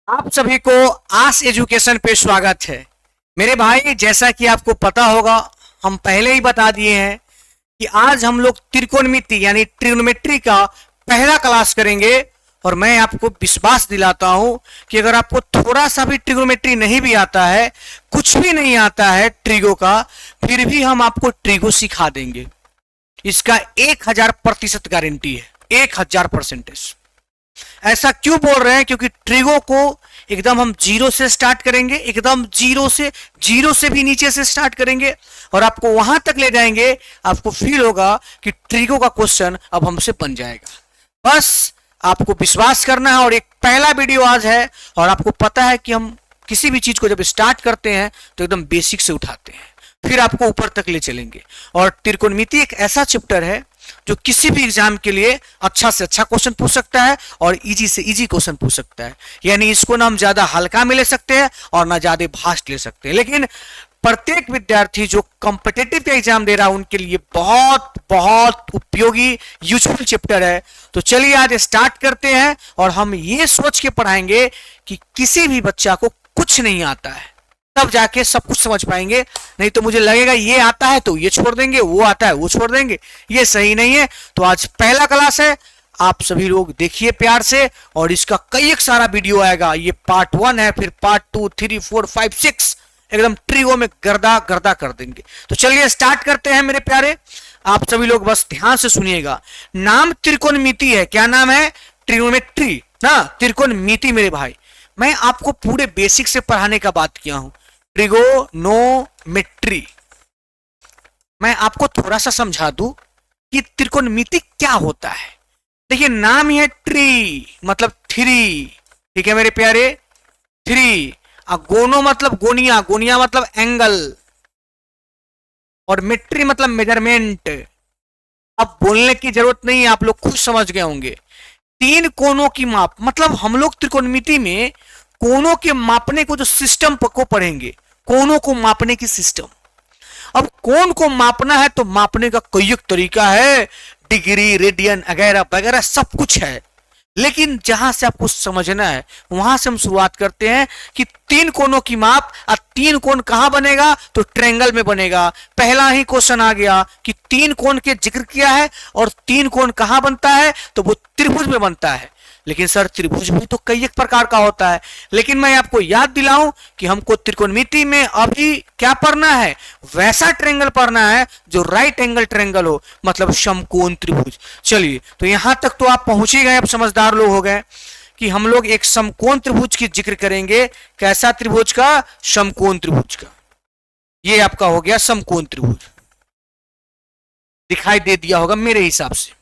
आप सभी को आस एजुकेशन पे स्वागत है। मेरे भाई, जैसा कि आपको पता होगा, हम पहले ही बता दिए हैं कि आज हम लोग त्रिकोणमिति यानी ट्रिग्नोमेट्री का पहला क्लास करेंगे। और मैं आपको विश्वास दिलाता हूं कि अगर आपको थोड़ा सा भी ट्रिग्नोमेट्री नहीं भी आता है, कुछ भी नहीं आता है ट्रिगो का, फिर भी हम आपको ट्रिगो सिखा देंगे। इसका 1000% गारंटी है, 1000%। ऐसा क्यों बोल रहे हैं? क्योंकि ट्रिगो को एकदम हम जीरो से स्टार्ट करेंगे, एकदम जीरो से भी नीचे से स्टार्ट करेंगे और आपको वहां तक ले जाएंगे। आपको फील होगा कि ट्रिगो का क्वेश्चन अब हमसे बन जाएगा। बस आपको विश्वास करना है। और एक पहला वीडियो आज है और आपको पता है कि हम किसी भी चीज को जब स्टार्ट करते हैं तो एकदम बेसिक से उठाते हैं, फिर आपको ऊपर तक ले चलेंगे। और त्रिकोणमिति एक ऐसा चैप्टर है जो किसी भी एग्जाम के लिए अच्छा से अच्छा क्वेश्चन पूछ सकता है और इजी से इजी क्वेश्चन पूछ सकता है। यानी इसको ना हम ज्यादा हल्का में ले सकते हैं और ना ज्यादा भास्ट ले सकते हैं, लेकिन प्रत्येक विद्यार्थी जो कॉम्पिटिटिव एग्जाम दे रहा है उनके लिए बहुत बहुत उपयोगी यूजफुल चैप्टर है। तो चलिए आज स्टार्ट करते हैं और हम ये सोच के पढ़ाएंगे कि किसी भी बच्चा को कुछ नहीं आता है तब जाके सब कुछ समझ पाएंगे। नहीं तो मुझे लगेगा ये आता है तो ये छोड़ देंगे, वो आता है वो छोड़ देंगे, ये सही नहीं है। तो आज पहला क्लास है, आप सभी लोग देखिए प्यार से। और इसका कई एक सारा वीडियो आएगा। ये पार्ट 1 है, फिर पार्ट 2, 3, 4, 5, 6 एकदम ट्रिगो में गर्दा गर्दा कर देंगे। तो चलिए स्टार्ट करते हैं मेरे प्यारे। आप सभी लोग बस ध्यान से सुनिएगा। नाम त्रिकोणमिति है। क्या नाम है? ट्रिग्नोमेट्री ना, त्रिकोणमिति मेरे भाई। मैं आपको पूरे बेसिक से पढ़ाने का बात किया हूं। ट्रिगोनोमेट्री। मैं आपको थोड़ा सा समझा दूं कि त्रिकोणमिति क्या होता है। देखिए, नाम ही है ट्री मतलब थ्री, ठीक है मेरे प्यारे, थ्री। गोनो मतलब गोनिया, गोनिया मतलब एंगल, और मेट्री मतलब मेजरमेंट। अब बोलने की जरूरत नहीं है, आप लोग खुद समझ गए होंगे। तीन कोनों की माप मतलब हम लोग त्रिकोणमिति में कोनों के मापने को जो सिस्टम को पढ़ेंगे, कोनों को मापने की सिस्टम। अब कोण को मापना है तो मापने का कई एक तरीका है, डिग्री, रेडियन वगैरह वगैरह सब कुछ है। लेकिन जहां से आपको समझना है वहां से हम शुरुआत करते हैं कि तीन कोनों की माप। और तीन कोण कहां बनेगा? तो ट्रायंगल में बनेगा। पहला ही क्वेश्चन आ गया कि तीन कोण के जिक्र किया है और तीन कोण कहां बनता है? तो वो त्रिभुज में बनता है। लेकिन सर, त्रिभुज भी तो कई एक प्रकार का होता है। लेकिन मैं आपको याद दिलाऊं कि हमको त्रिकोणमिति में अभी क्या पढ़ना है? वैसा ट्रायंगल पढ़ना है जो राइट एंगल ट्रायंगल हो, मतलब समकोण त्रिभुज। चलिए, तो यहां तक तो आप पहुंच ही गए, अब समझदार लोग हो गए कि हम लोग एक समकोण त्रिभुज की जिक्र करेंगे। कैसा त्रिभुज का? समकोण त्रिभुज का। ये आपका हो गया समकोण त्रिभुज। दिखाई दे दिया होगा मेरे हिसाब से,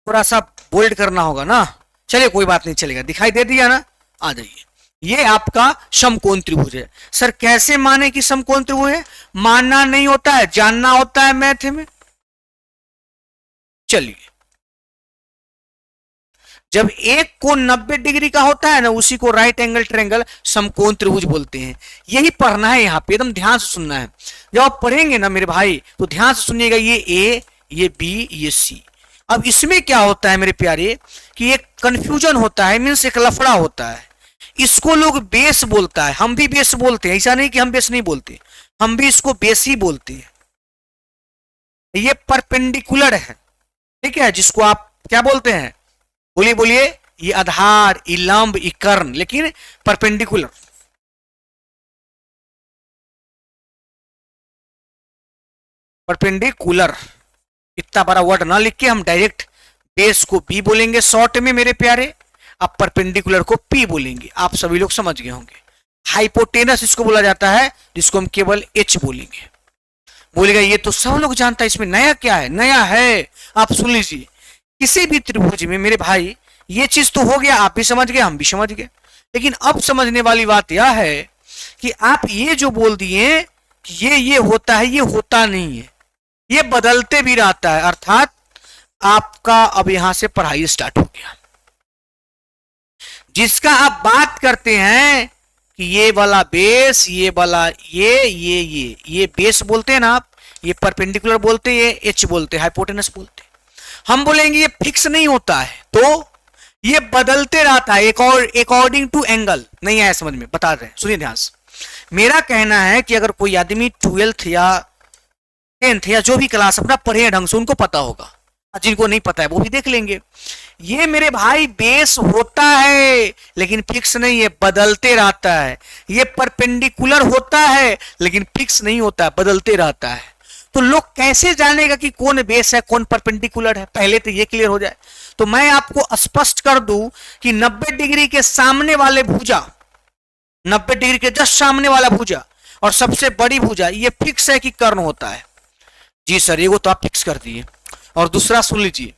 थोड़ा सा बोल्ड करना होगा ना। चलिए कोई बात नहीं, चलेगा। दिखाई दे दिया ना? आ जाइए। ये आपका समकोण त्रिभुज है। सर कैसे माने कि समकोण त्रिभुज है? मानना नहीं होता है, जानना होता है मैथ में। चलिए, जब एक कोण 90 डिग्री का होता है ना, उसी को राइट एंगल ट्रायंगल समकोण त्रिभुज बोलते हैं। यही पढ़ना है यहाँ पे, एकदम ध्यान से सुनना है। जब आप पढ़ेंगे ना मेरे भाई तो ध्यान से सुनिएगा। ये ए, ये बी, ये सी। अब इसमें क्या होता है मेरे प्यारे कि एक कंफ्यूजन होता है, मीन्स एक लफड़ा होता है। इसको लोग बेस बोलता है, हम भी बेस बोलते हैं। ऐसा नहीं कि हम बेस नहीं बोलते, हम भी इसको बेस ही बोलते हैं। ये परपेंडिकुलर है, ठीक है, जिसको आप क्या बोलते हैं? बोलिए बोलिए। ये आधार, ये लंब, ये कर्ण, लेकिन परपेंडिकुलर। परपेंडिकुलर इतना बड़ा वर्ड ना लिख के हम डायरेक्ट बेस को बी बोलेंगे शॉर्ट में मेरे प्यारे। अब परपेंडिकुलर को पी बोलेंगे। आप सभी लोग समझ गए होंगे। हाइपोटेनस इसको बोला जाता है, जिसको हम केवल एच बोलेंगे। बोलेगा ये तो सब लोग जानता है, इसमें नया क्या है? नया है, आप सुन लीजिए। किसी भी त्रिभुज में मेरे भाई ये चीज तो हो गया, आप भी समझ गए, हम भी समझ गए। लेकिन अब समझने वाली बात यह है कि आप ये जो बोल दिए कि ये होता है, ये होता नहीं है, ये बदलते भी रहता है। अर्थात आपका अब यहां से पढ़ाई स्टार्ट हो गया। जिसका आप बात करते हैं कि ये वाला बेस, ये वाला ये बेस बोलते हैं ना आप, ये परपेंडिकुलर बोलते हैं, ये एच बोलते हैं, हाइपोटेनस बोलते हैं। हम बोलेंगे ये फिक्स नहीं होता है, तो ये बदलते रहता है अकॉर्डिंग टू एंगल। नहीं आया समझ में, बता रहे हैं, सुनिए ध्यान से। मेरा कहना है कि अगर कोई आदमी 12th या 10th या जो भी क्लास अपना पढ़े ढंग से, उनको पता होगा, जिनको नहीं पता है वो भी देख लेंगे। ये मेरे भाई बेस होता है लेकिन फिक्स नहीं है, बदलते रहता है। ये परपेंडिकुलर होता है लेकिन फिक्स नहीं होता है, बदलते रहता है। तो लोग कैसे जानेगा कि कौन बेस है कौन परपेंडिकुलर है? पहले तो ये क्लियर हो जाए। तो मैं आपको स्पष्ट कर दूं कि 90 डिग्री के सामने वाले भुजा, 90 डिग्री के जस्ट सामने वाला भुजा और सबसे बड़ी भुजा, ये फिक्स है कि कर्ण होता है। जी सर, ये वो तो आप फिक्स कर दिए। और दूसरा सुन लीजिए,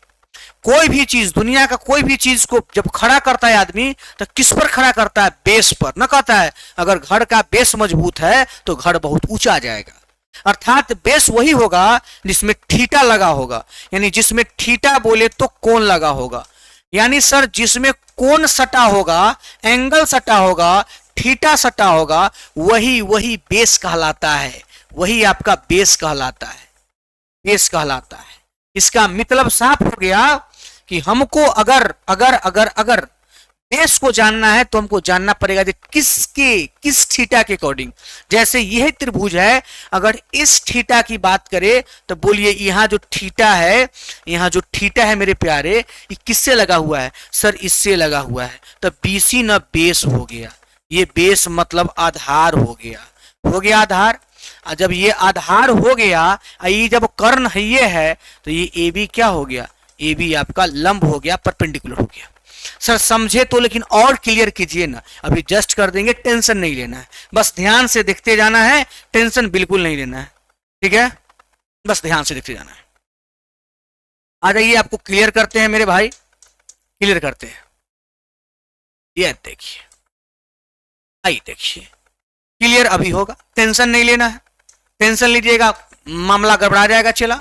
कोई भी चीज, दुनिया का कोई भी चीज को जब खड़ा करता है आदमी, तो किस पर खड़ा करता है? बेस पर। न कहता है अगर घर का बेस मजबूत है तो घर बहुत ऊंचा जाएगा। अर्थात बेस वही होगा जिसमें थीटा लगा होगा, यानी जिसमें थीटा बोले तो कोण लगा होगा। यानी सर जिसमें कोण सटा होगा, एंगल सटा होगा, थीटा सटा होगा, वही बेस कहलाता है। वही आपका बेस कहलाता है, बेस कहलाता है। इसका मतलब साफ हो गया कि हमको अगर बेस को जानना है तो हमको जानना पड़ेगा कि किस थीटा के अकॉर्डिंग। जैसे यह त्रिभुज है, अगर इस थीटा की बात करें तो बोलिए यहां जो थीटा है, यहां जो थीटा है मेरे प्यारे, ये किससे लगा हुआ है? सर इससे लगा हुआ है। तो बीसी न बेस हो गया, ये बेस मतलब आधार हो गया आधार। जब ये आधार हो गया, ये जब कर्ण है ये है, तो ये ए बी क्या हो गया? ए बी आपका लंब हो गया, परपेंडिकुलर हो गया। सर समझे तो लेकिन और क्लियर कीजिए ना, अभी जस्ट कर देंगे, टेंशन नहीं लेना है, बस ध्यान से देखते जाना है, टेंशन बिल्कुल नहीं लेना है, ठीक है? बस ध्यान से देखते जाना है। आ जाइए, आपको क्लियर करते हैं मेरे भाई, क्लियर करते हैं। ये देखिए, आइए देखिए, क्लियर अभी होगा, टेंशन नहीं लेना है। टेंशन लीजिएगा मामला गड़बड़ा जाएगा। चला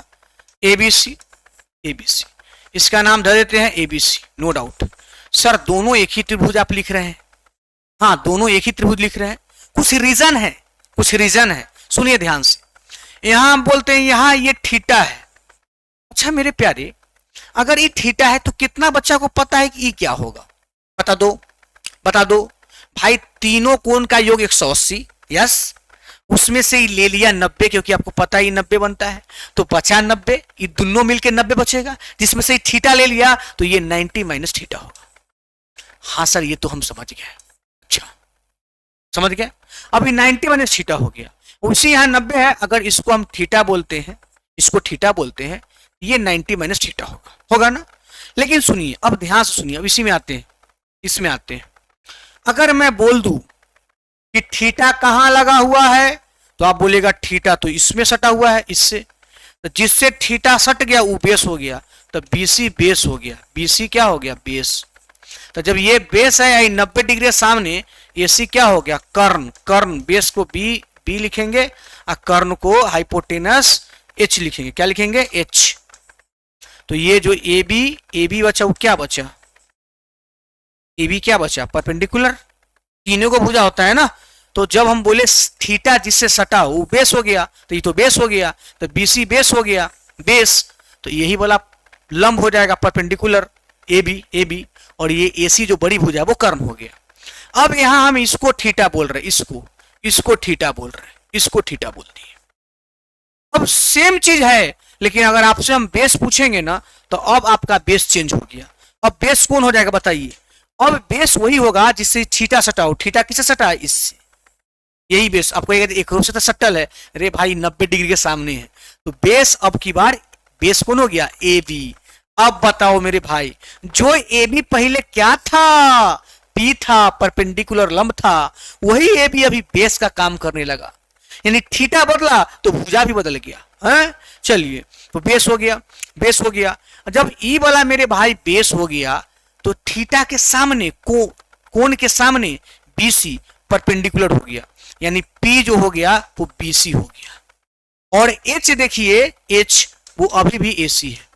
एबीसी, एबीसी इसका नाम दे देते हैं एबीसी, नो डाउट। सर दोनों एक ही त्रिभुज आप लिख रहे हैं? हाँ, दोनों एक ही त्रिभुज लिख रहे हैं। कुछ रीजन है, कुछ रीजन है, सुनिए ध्यान से। यहां हम बोलते हैं यहां ये थीटा है। अच्छा मेरे प्यारे, अगर ये थीटा है तो कितना बच्चा को पता है कि ये क्या होगा? बता दो, बता दो भाई। तीनों कोण का योग 180, यस। उसमें से ही ले लिया 90, क्योंकि आपको पता ही 90 बनता है, तो बचा 90। ये दोनों मिलके 90 बचेगा, जिसमें से थीटा ले लिया तो ये 90 माइनस थीटा होगा। हाँ सर, ये तो हम समझ गए। अच्छा समझ गए। अभी 90 माइनस थीटा हो गया, उसी यहां 90 है, अगर इसको हम थीटा बोलते हैं, इसको थीटा बोलते हैं, ये 90 माइनस थीटा होगा ना। लेकिन सुनिए, अब ध्यान से सुनिए, अब इसी में आते हैं, इसमें आते हैं। अगर मैं बोल दूं कि थीटा कहां लगा हुआ है, तो आप बोलेगा थीटा तो इसमें सटा हुआ है, इससे। तो जिससे थीटा सट गया वो बेस हो गया, तो बीसी बेस हो गया। बीसी क्या हो गया? बेस। तो जब ये बेस है 90 डिग्री सामने, एसी क्या हो गया? कर्ण। कर्ण, बेस को बी लिखेंगे और कर्ण को हाइपोटेनस एच लिखेंगे। क्या लिखेंगे? एच। तो ये जो ए बी बचा, वो क्या बचा? ए बी क्या बचा? परपेंडिकुलर। तीनों को भुजा होता है ना, तो जब हम बोले थीटा जिससे सटा वो बेस हो गया, तो ये तो बेस हो गया, तो बीसी बेस हो गया, बेस। तो यही वाला लंब हो जाएगा, परपेंडिकुलर ए बी, और ये एसी जो बड़ी भुजा वो कर्ण हो गया। अब यहां हम इसको थीटा बोल रहे हैं, इसको थीटा बोल रहे हैं, इसको थीटा बोल दिए। अब सेम चीज है, लेकिन अगर आपसे हम बेस पूछेंगे ना, तो अब आपका बेस चेंज हो गया। अब बेस कौन हो जाएगा बताइए? अब बेस वही होगा जिससे थीटा सटा हो। थीटा किससे सटा है? इससे। यही बेस। आपको एक रूप से तो सटल है, अरे भाई 90 डिग्री के सामने है, तो बेस अब की बार बेस कौन हो गया? A B. अब बताओ मेरे भाई, जो ए बी पहले क्या था? पी था, परपेंडिकुलर लंब था, वही ए बी अभी बेस का काम करने लगा। यानी थीटा बदला तो भुजा भी बदल गया है। चलिए, तो बेस हो गया, बेस हो गया। जब ई वाला मेरे भाई बेस हो गया, तो थीटा के सामने कोण के सामने बीसी परपेंडिकुलर हो गया, यानी P जो हो गया वो BC हो गया। और H देखिए, H वो अभी भी AC है।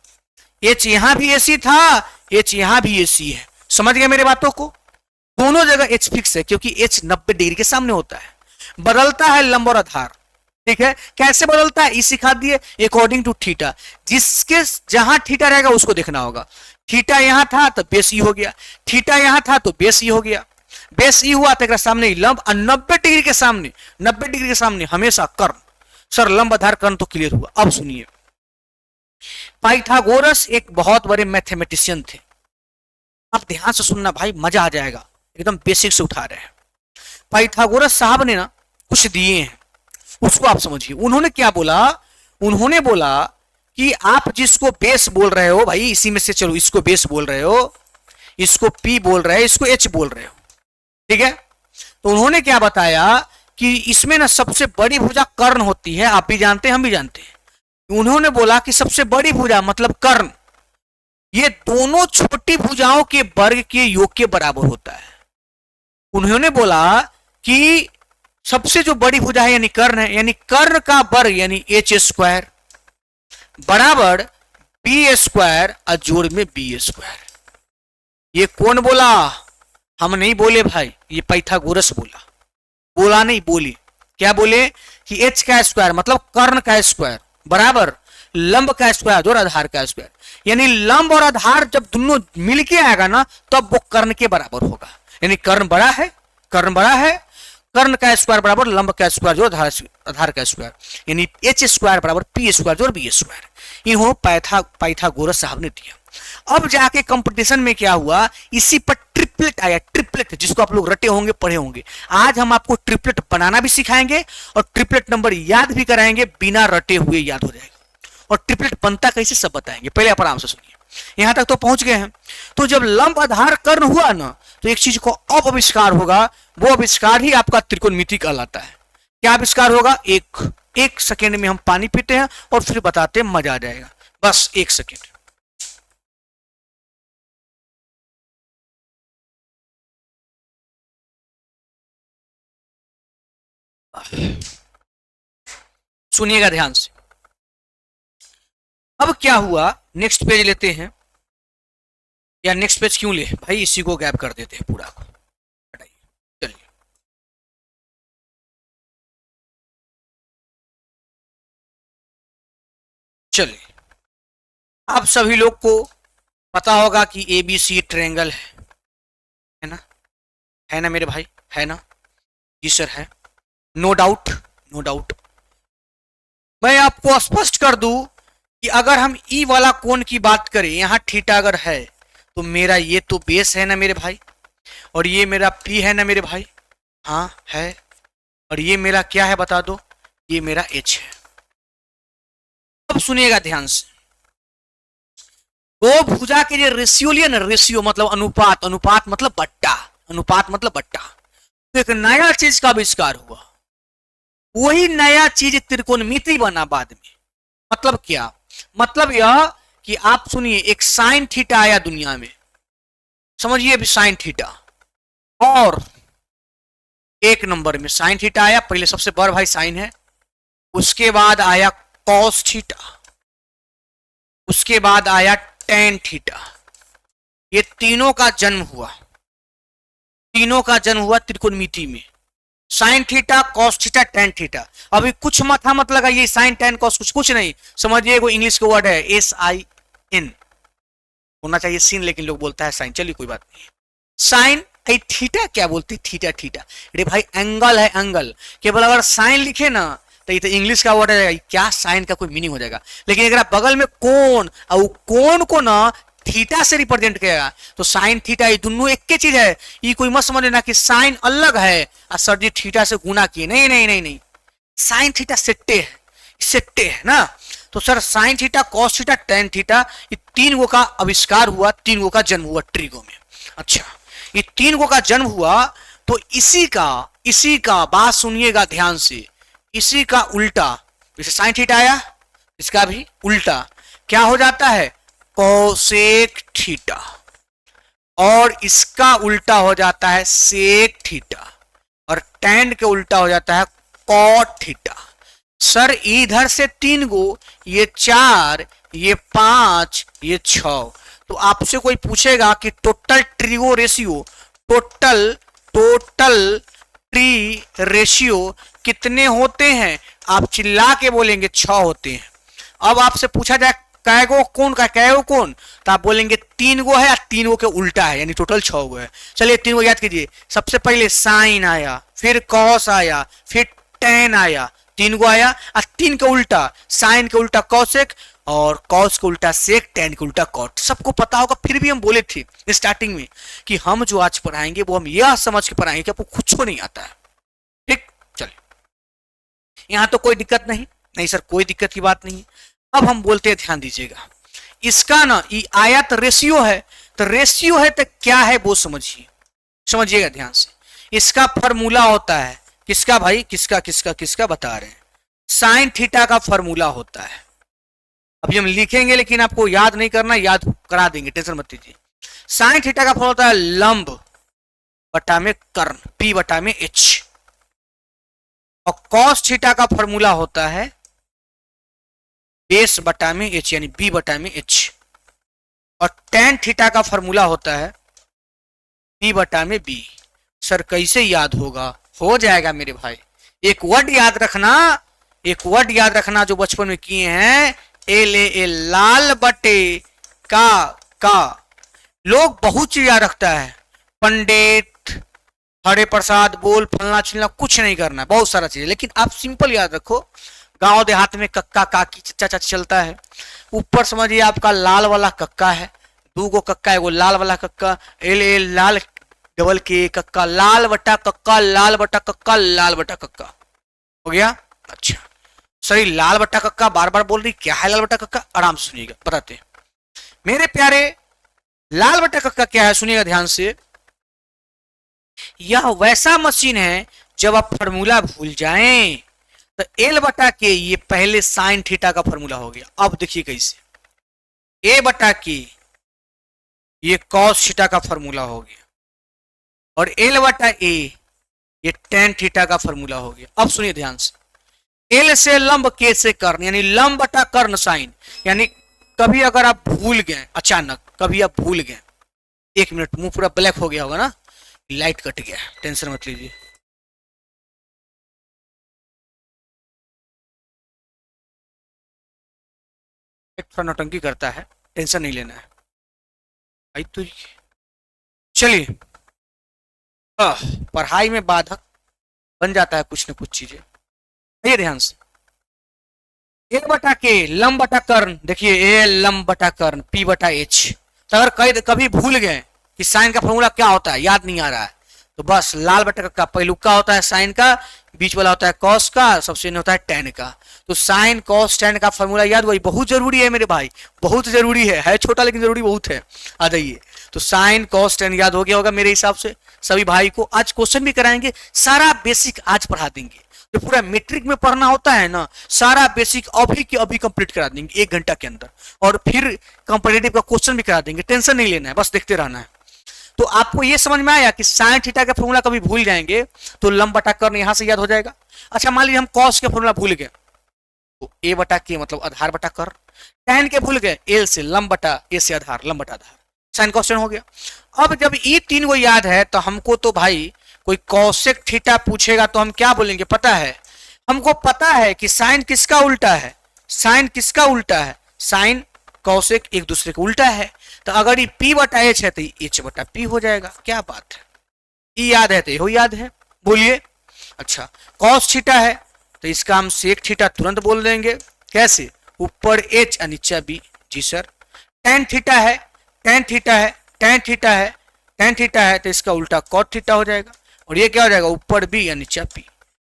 H यहां भी AC था, H यहां भी AC है। समझ गए मेरे बातों को? दोनों जगह H फिक्स है, क्योंकि H 90 डिग्री के सामने होता है। बदलता है लंब और आधार, ठीक है? कैसे बदलता है? इस सिखा दिए, अकॉर्डिंग टू थीटा। जिसके जहां थीटा रहेगा उसको देखना होगा। थीटा यहां था तो बेस ई हो गया, थीटा यहां था तो बेस ई हो गया, बेस ई हुआ तो सामने लंब, और 90 डिग्री के सामने, 90 डिग्री के सामने हमेशा कर्ण। सर लंब आधार कर्ण तो क्लियर हुआ। अब सुनिए, पाइथागोरस एक बहुत बड़े मैथमेटिशियन थे। आप ध्यान से सुनना भाई, मजा आ जाएगा, एकदम बेसिक से उठा रहे हैं। पाइथागोरस साहब ने ना कुछ दिए हैं, उसको आप समझिए। उन्होंने क्या बोला, उन्होंने बोला कि आप जिसको बेस बोल रहे हो भाई, इसी में से चलो, इसको बेस बोल रहे हो, इसको पी बोल रहे हो, इसको एच बोल रहे हो, ठीक है। तो उन्होंने क्या बताया कि इसमें ना सबसे बड़ी भुजा कर्ण होती है, आप भी जानते हैं हम भी जानते हैं। उन्होंने बोला कि सबसे बड़ी भुजा मतलब कर्ण, ये दोनों छोटी भुजाओं के वर्ग के योग के बराबर होता है। उन्होंने बोला कि सबसे जो बड़ी भुजा है यानी कर्ण है, यानी कर्ण का वर्ग यानी एच स्क्वायर बराबर बी स्क्वायर और जोड़ में बी स्क्वायर। ये कौन बोला? हम नहीं बोले भाई, ये पाइथागोरस बोला। बोला नहीं, बोले क्या बोले कि एच का स्क्वायर मतलब कर्ण का स्क्वायर बराबर लंब का स्क्वायर और आधार का स्क्वायर, यानी लंब और आधार जब दोनों मिलके आएगा ना तब वो कर्ण के बराबर होगा। यानी कर्ण बड़ा है, कर्ण बड़ा है, कर्ण का स्क्वायर बराबर लंब का स्क्वायर जो आधार का स्क्वायर, यानी एच स्क्वायर बराबर पी स्क्वायर जो बी स्क्वायर। इन्हों पाइथागोरस साहब ने दिया। अब जाके कंपटीशन में क्या हुआ, इसी पर ट्रिपलेट आया, ट्रिपलेट जिसको आप लोग रटे होंगे, पढ़े होंगे। आज हम आपको ट्रिपलेट बनाना भी सिखाएंगे और ट्रिपलेट नंबर याद भी कराएंगे, बिना रटे हुए याद हो जाएगा। और ट्रिपलेट बनता कैसे सब बताएंगे, पहले आप आराम से सुनिए। यहां तक तो पहुंच गए हैं। तो जब लंब आधार कर्ण हुआ ना तो एक चीज को अब आविष्कार होगा, वो आविष्कार ही आपका त्रिकोणमिति कहलाता है। क्या आविष्कार होगा? एक सेकेंड में हम पानी पीते हैं और फिर बताते हैं, मजा आ जाएगा। बस एक सेकेंड। सुनिएगा ध्यान से। अब क्या हुआ, नेक्स्ट पेज लेते हैं, या नेक्स्ट पेज क्यों ले भाई, इसी को गैप कर देते हैं पूरा को, हटाइए। चलिए चलिए, आप सभी लोग को पता होगा कि ABC ट्रायंगल है ना, है ना मेरे भाई, है ना? जी सर है, नो डाउट, नो डाउट। मैं आपको स्पष्ट कर दूं कि अगर हम ई वाला कोण की बात करें, यहां थीटा अगर है तो मेरा ये तो बेस है ना मेरे भाई, और ये मेरा पी है ना मेरे भाई, हाँ है, और ये मेरा क्या है बता दो, ये मेरा एच है। अब सुनिएगा ध्यान से, दो भुजा के जो रेशियो लिया ना, रेशियो मतलब अनुपात, अनुपात मतलब बट्टा, अनुपात मतलब बट्टा, तो एक नया चीज का आविष्कार हुआ। वही नया चीज त्रिकोणमिति बना बाद में। मतलब क्या? मतलब यह कि आप सुनिए, एक साइन थीटा आया दुनिया में, समझिए अभी साइन थीटा, और एक नंबर में साइन थीटा आया, पहले सबसे बड़ा भाई साइन है, उसके बाद आया कॉस थीटा, उसके बाद आया टेन थीटा। ये तीनों का जन्म हुआ, तीनों का जन्म हुआ त्रिकोणमिति में, sine theta, cos theta, tan theta. अभी कुछ माथा मत लगाइए, साइन टेन कॉस कुछ नहीं, समझिए वो इंग्लिश का वर्ड है SIN, होना चाहिए सीन लेकिन लोग बोलता है साइन, चलिए कोई बात नहीं। साइन थीटा क्या बोलती, थीटा थीटा, अरे भाई एंगल है, एंगल। केवल अगर साइन लिखे ना तो ये तो इंग्लिश का वर्ड है, क्या साइन का कोई मीनिंग हो जाएगा। लेकिन अगर आप बगल में कोण, और कोण को ना थीटा से रिप्रेजेंट करेगा तो साइन थीटा, ये दोनों एक ही चीज है। ये कोई मत समझ लेना कि साइन अलग है और सर जी थीटा से गुना किए, नहीं नहीं नहीं नहीं, साइन थीटा सेट्टे है, सेट्टे है ना। तो sir sine theta, cos theta, tan theta, ये तीन गो का आविष्कार हुआ, तीन गो का जन्म हुआ ट्रिगो में। अच्छा, ये तीन गो का जन्म हुआ, तो इसी का बात सुनिएगा ध्यान से, इसी का उल्टा, जैसे साइन थीटा आया, इसका भी उल्टा क्या हो जाता है, कोसेक थीटा, और इसका उल्टा हो जाता है सेक थीटा, और टेन के उल्टा हो जाता है कॉट थीटा। सर इधर से तीन गो, ये चार, ये पांच, ये 6। तो आपसे कोई पूछेगा कि total trigo ratio, total tree ratio कितने होते हैं, आप चिल्ला के बोलेंगे 6 होते हैं। अब आपसे पूछा जाए कैगो कौन का कैगो कौन, तो आप बोलेंगे 3 गो है या 3 गो के उल्टा है, यानी टोटल 6 गो है। चलिए 3 गो याद कीजिए। सबसे पहले साइन आया, फिर कॉस आया, फिर टेन आया, 3 गो आया। और 3 का उल्टा, साइन के उल्टा कॉसेक, और कॉस के उल्टा सेक, टेन के उल्टा कॉट। सबको पता होगा, फिर भी हम बोले थे स्टार्टिंग में कि हम जो आज पढ़ाएंगे वो हम यह समझ के पढ़ाएंगे कि आपको कुछ नहीं आता है। ठीक, चलिए यहां तो कोई दिक्कत नहीं, नहीं सर कोई दिक्कत की बात नहीं है। अब हम बोलते हैं, ध्यान दीजिएगा, इसका ना ये आयत रेशियो है, तो रेशियो है तो क्या है वो समझिए, समझिएगा ध्यान से। इसका फॉर्मूला होता है किसका भाई, किसका किसका किसका बता रहे हैं, साइन थीटा का फॉर्मूला होता है। अभी हम लिखेंगे लेकिन आपको याद नहीं करना, याद करा देंगे, टेंशन मत लीजिए। साइन थीटा का फॉर्मूला होता है लंब बटा में कर्ण, पी बटा में एच। और कॉस थीटा का फॉर्मूला होता है बेस बटा में एच, यानी बी बटा में एच। और टेन थीटा का फॉर्मूला होता है बी बटा में बी। सर कैसे याद होगा, हो जाएगा मेरे भाई। एक वर्ड याद रखना, एक वर्ड याद रखना जो बचपन में किए हैं, एल ए लाल बटे का। लोग बहुत चीज याद रखता है, पंडित हरे प्रसाद बोल फलना चिलना, कुछ नहीं करना, बहुत सारा चीज। लेकिन आप सिंपल याद रखो, गांव देहात में कक्का काकी चचा चाची चलता है। ऊपर समझिए आपका लाल वाला कक्का है, 2 गो कक्का है, वो लाल वाला कक्का, एल ए लाल डबल के कक्का, लाल बटा कक्का, लाल बटा कक्का, लाल बटा कक्का, हो गया। अच्छा सही, लाल बट्टा कक्का बार बार बोल रही, क्या है लाल बट्टा कक्का, आराम से सुनिएगा बताते हैं मेरे प्यारे। लाल बट्टा कक्का क्या है, सुनिएगा ध्यान से। यह वैसा मशीन है जब आप फॉर्मूला भूल जाएं तो एल बटा के ये पहले साइन थीटा का फॉर्मूला हो गया। अब देखिए कैसे, ए बटा के ये कॉस थीटा का फॉर्मूला हो गया, और एल बटा ए ये टेन थीटा का फॉर्मूला हो गया। अब सुनिए ध्यान से, एल से लंब, के से कर्ण, यानी लंब बटा कर्ण साइन। यानी कभी अगर आप भूल गए, अचानक कभी आप भूल गए, 1 मिनट मुंह पूरा ब्लैक हो गया होगा ना, लाइट कट गया, टेंशन मत लीजिए। थोड़ा नौटंकी करता है, टेंशन नहीं लेना है भाई। तो चलिए, पढ़ाई में बाधक बन जाता है कुछ न कुछ चीजें, ये ध्यान से। ए बटा के लंब बटा कर्ण, देखिए ए लंब बटा कर्ण पी बटा एच। तो अगर कभी भूल गए कि साइन का फॉर्मूला क्या होता है, याद नहीं आ रहा है, तो बस लाल बटा का पहलुका होता है साइन का, बीच वाला होता है कॉस का, सबसे होता है टेन का। तो साइन कॉस टेन का फॉर्मूला याद, वही बहुत जरूरी है मेरे भाई, बहुत जरूरी है छोटा लेकिन जरूरी बहुत है। आ जाइए, तो साइन कॉस टेन याद हो गया होगा मेरे हिसाब से सभी भाई को। आज क्वेश्चन भी कराएंगे, सारा बेसिक आज पढ़ा देंगे, जो पूरा मैट्रिक में पढ़ना होता है ना, सारा बेसिक अभी के अभी कंप्लीट करा देंगे 1 घंटा के अंदर। और फिर कंपैरेटिव का क्वेश्चन भी करा देंगे, टेंशन नहीं लेना है, बस देखते रहना है। तो आपको ये समझ में आया कि साइन थीटा का फॉर्मूला कभी भूल जाएंगे तो लंब बटा कर्ण यहां से याद हो जाएगा। अच्छा मान लीजिए हम कॉस के फॉर्मूला भूल गए, तो ए बटा के मतलब आधार बटा कर्ण, टेन के भूल गए, एल से लंब बटा ए से आधार, लंब बटा आधार, साइन क्वेश्चन हो गया। अब जब ये 3 को याद है तो हमको तो भाई कोई कॉसेक थीटा पूछेगा तो हम क्या बोलेंगे पता है, हमको पता है कि साइन किसका उल्टा है, साइन किसका उल्टा है, साइन कॉसेक एक दूसरे का उल्टा है। तो अगर ये p बटा एच है तो एच बटा पी हो जाएगा, क्या बात है, ये याद है तो यहो याद है, बोलिए। अच्छा कॉस थीटा है तो इसका हम सेक थीटा तुरंत बोल देंगे, कैसे, ऊपर एच और नीचे बी, जी सर। टेन थीटा है, टेन थीटा है, टेन थीटा है, टेन थीटा है तो इसका उल्टा कॉट थीटा हो जाएगा, और ये क्या हो जाएगा, ऊपर बी या नीचे पी।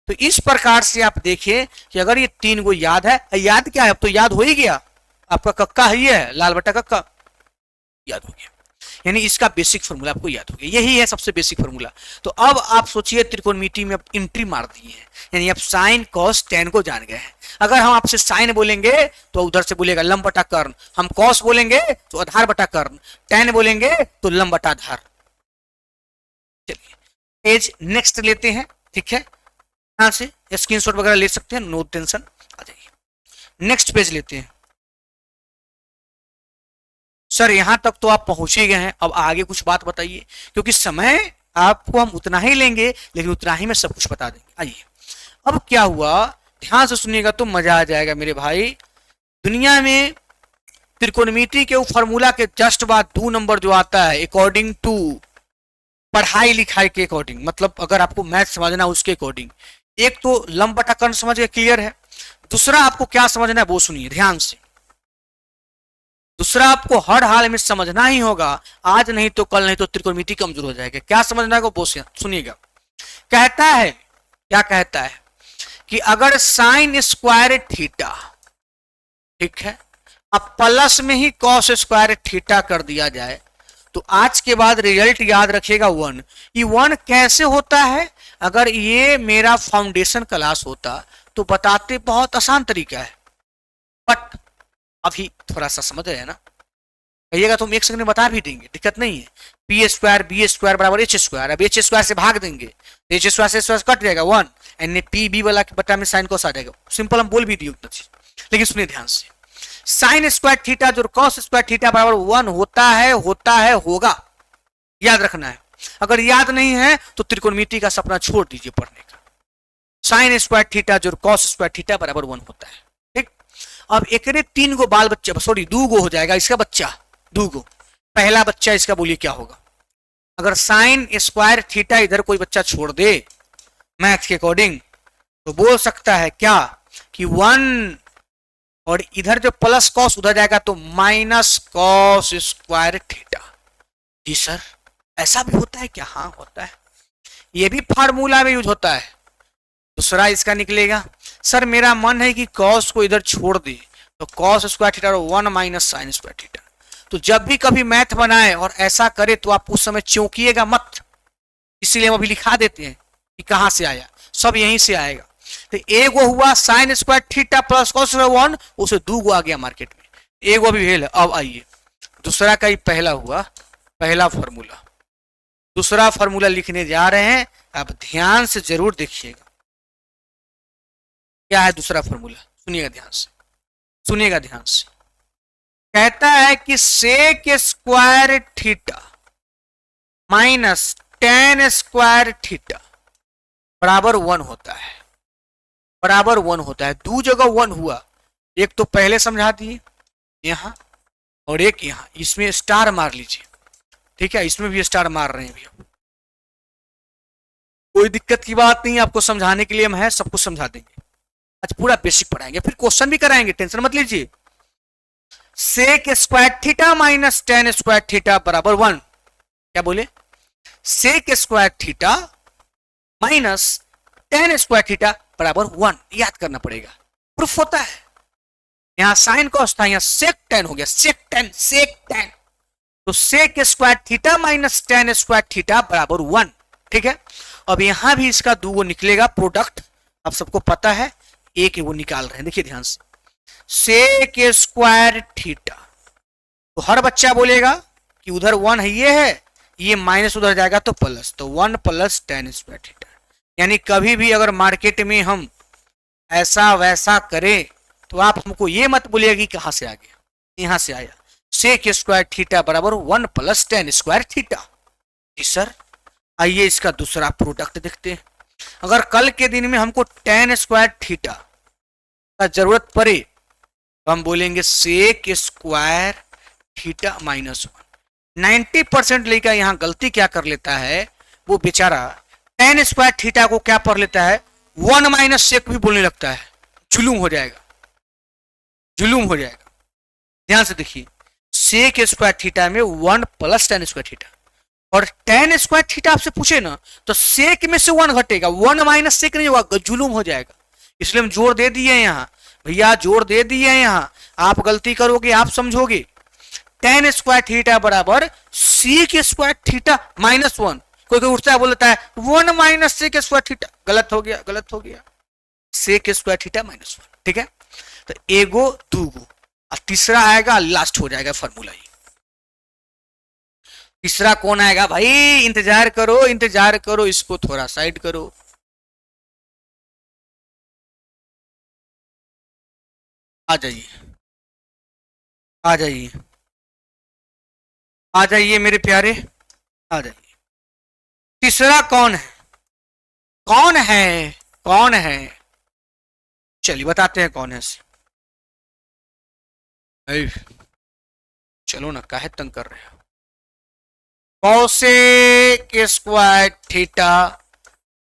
तो इस प्रकार से आप देखिए कि अगर ये 3 को याद है, याद क्या है, अब तो याद हो ही गया, आपका कक्का ही है, लाल बटा कक्का याद हो गया, यानी इसका बेसिक फॉर्मूला आपको याद हो गया, यही है सबसे बेसिक फॉर्मूला। तो अब आप सोचिए त्रिकोणमिति में आप एंट्री मार दिए हैं, यानी आप साइन कॉस टेन को जान गए हैं। अगर हम आपसे साइन बोलेंगे तो उधर से बोलेगा लंब बटा कर्ण, हम कॉस बोलेंगे तो आधार बटा कर्ण, टेन बोलेंगे तो लंब बटा आधार। चलिए पेज नेक्स्ट लेते हैं, ठीक है, यहां से स्क्रीनशॉट वगैरह ले सकते हैं, नो टेंशन। आ जाइए नेक्स्ट पेज लेते हैं। सर यहां तक तो आप पहुंच ही गए हैं, अब आगे कुछ बात बताइए, क्योंकि समय आपको हम उतना ही लेंगे लेकिन उतना ही में सब कुछ बता देंगे। आइए अब क्या हुआ, ध्यान से सुनिएगा तो मजा आ जाएगा मेरे भाई। दुनिया में त्रिकोणमिति के फॉर्मूला के जस्ट बाद 2 नंबर जो आता है अकॉर्डिंग टू पढ़ाई लिखाई के अकॉर्डिंग, मतलब अगर आपको मैथ समझना है उसके अकॉर्डिंग, एक तो लंब बटा कर्ण समझ के क्लियर है, दूसरा आपको क्या समझना है वो सुनिए ध्यान से। दूसरा आपको हर हाल में समझना ही होगा, आज नहीं तो कल, नहीं तो त्रिकोणमिति कमजोर हो जाएगा। क्या समझना है वो सुनिएगा। कहता है, क्या कहता है कि अगर साइन स्क्वायर थीटा, ठीक है, अब प्लस में ही कॉस स्क्वायर थीटा कर दिया जाए तो आज के बाद रिजल्ट याद रखिएगा 1। ये 1 कैसे होता है? अगर ये मेरा फाउंडेशन क्लास होता तो बताते बहुत आसान तरीका है, बट अभी थोड़ा सा समझ रहे हैं ना, कहिएगा तो हम 1 सेकंड में बता भी देंगे, दिक्कत नहीं है। पी स्क्वायर बी स्क्वायर बराबर एच स्क्वायर, अब एच स्क्वायर से भाग देंगे तो एच स्क्वायर से स्क्वायर कट जाएगा 1, एन पी बी वाला बटा में साइन कोस आ जाएगा। सिंपल हम बोल भी दिए उतना चीज, लेकिन सुनिए ध्यान से। साइन स्क्वायर थीटा जो कॉस स्क्वायर थीटा बराबर 1 होता है, होगा, याद रखना है। अगर याद नहीं है तो त्रिकोणमिति का सपना छोड़ दीजिए पढ़ने का। साइन स्क्वायर थीटा जो कॉस स्क्वायर थीटा बराबर 1 होता है, ठीक। अब एक 3 गो बाल बच्चा, सॉरी 2 गो हो जाएगा इसका बच्चा, 2 गो। पहला बच्चा इसका बोलिए क्या होगा? अगर साइन स्क्वायर थीटा इधर कोई बच्चा छोड़ दे मैथ के अकॉर्डिंग तो बोल सकता है क्या कि 1, और इधर जो प्लस कॉस उधर जाएगा तो माइनस कॉस स्क्वायर थीटा। जी सर ऐसा भी होता है क्या? हाँ होता है, ये भी फार्मूला में यूज होता है। दूसरा इसका निकलेगा, सर मेरा मन है कि कॉस को इधर छोड़ दे तो cos square theta 1 minus sine square theta. तो जब भी कभी मैथ बनाए और ऐसा करे तो आप उस समय चौंकिएगा मत, इसीलिए हम अभी लिखा देते हैं कि कहां से आया, सब यहीं से आएगा। तो एगो हुआ sine square theta plus cos 1, उसे 2 गो आ गया मार्केट में, एगो भी फेल है। अब आइए दूसरा का ही पहला हुआ, पहला फॉर्मूला, दूसरा फॉर्मूला लिखने जा रहे हैं, आप ध्यान से जरूर देखिएगा क्या है दूसरा फॉर्मूला। सुनिएगा ध्यान से, सुनिएगा ध्यान से। कहता है कि sec square theta minus tan square theta बराबर 1 होता है, बराबर 1 होता है। 2 जगह 1 हुआ, एक तो पहले समझा दिए यहां और एक यहां, इसमें स्टार मार लीजिए, ठीक है, इसमें भी स्टार मार रहे हैं भैया, कोई दिक्कत की बात नहीं, आपको समझाने के लिए हम हैं, सब कुछ समझा देंगे। आज पूरा बेसिक पढ़ाएंगे, फिर क्वेश्चन भी कराएंगे, टेंशन मत लीजिए। Sec square theta minus tan square theta बराबर 1, क्या बोले? Sec square theta minus tan square theta बराबर 1, याद करना पड़ेगा, प्रूफ होता है। यहां साइन कॉस था, यहां सेक टेन हो गया, सेक टेन, सेक टेन, तो sec square theta minus tan square theta बराबर 1, ठीक है। अब यहां भी इसका 2 गो निकलेगा प्रोडक्ट, अब सबको पता है, एक वो निकाल रहे हैं, देखिए ध्यान से। सेक स्क्वायर थीटा, तो हर बच्चा बोलेगा कि उधर 1 है, ये माइनस उधर जाएगा तो प्लस, तो 1 प्लस टेन स्क्वायर थीटा। यानी कभी भी अगर मार्केट में हम ऐसा वैसा करें तो आप हमको ये मत बोलिएगा कि कहां से आ गया, यहां से आया। सेक स्क्वायर थीटा बराबर 1 प्लस टेन स्क्वायर थीटा। जी सर आइए इसका दूसरा प्रोडक्ट देखते हैं। अगर कल के दिन में हमको टेन स्क्वायर थीटा का जरूरत पड़े तो हम बोलेंगे सेक स्क्वायर थीटा माइनस 1। 90% लेकर यहां गलती क्या कर लेता है वो बेचारा, टेन स्क्वायर थीटा को क्या पढ़ लेता है 1 माइनस सेक भी बोलने लगता है, जुलूम हो जाएगा, जुलूम हो जाएगा। ध्यान से देखिए, सेक स्क्वायर थीटा में 1 प्लस टेन स्क्वायर थीटा, और टेन स्क्वायर थीटा आपसे पूछे ना तो सेक में से 1 घटेगा, 1 माइनस सेक नहीं होगा, जुलूम हो जाएगा। इसलिए हम जोड़ दे दिए यहां, भैया जोड़ दे दिए यहां, आप गलती करोगे आप समझोगे। टेन स्क्वायर थीटा बराबर सेक स्क्वायर थीटा माइनस 1। कोई कोई उठता है बोलता है 1 माइनस सेक स्क्वायर थीटा, गलत हो गया, गलत हो गया, सेक स्क्वायर थीटा माइनस 1, ठीक है। तो एगो 2 गो, और तीसरा आएगा, लास्ट हो जाएगा फॉर्मूला ही। तीसरा कौन आएगा भाई? इंतजार करो, इंतजार करो, इसको थोड़ा साइड करो। आ जाइए, आ जाइए, आ जाइए मेरे प्यारे, आ जाइए। तीसरा कौन है? कौन है? कौन है? चलिए बताते हैं कौन है। चलो ना, काहे तंग कर रहे हो। Cosec square theta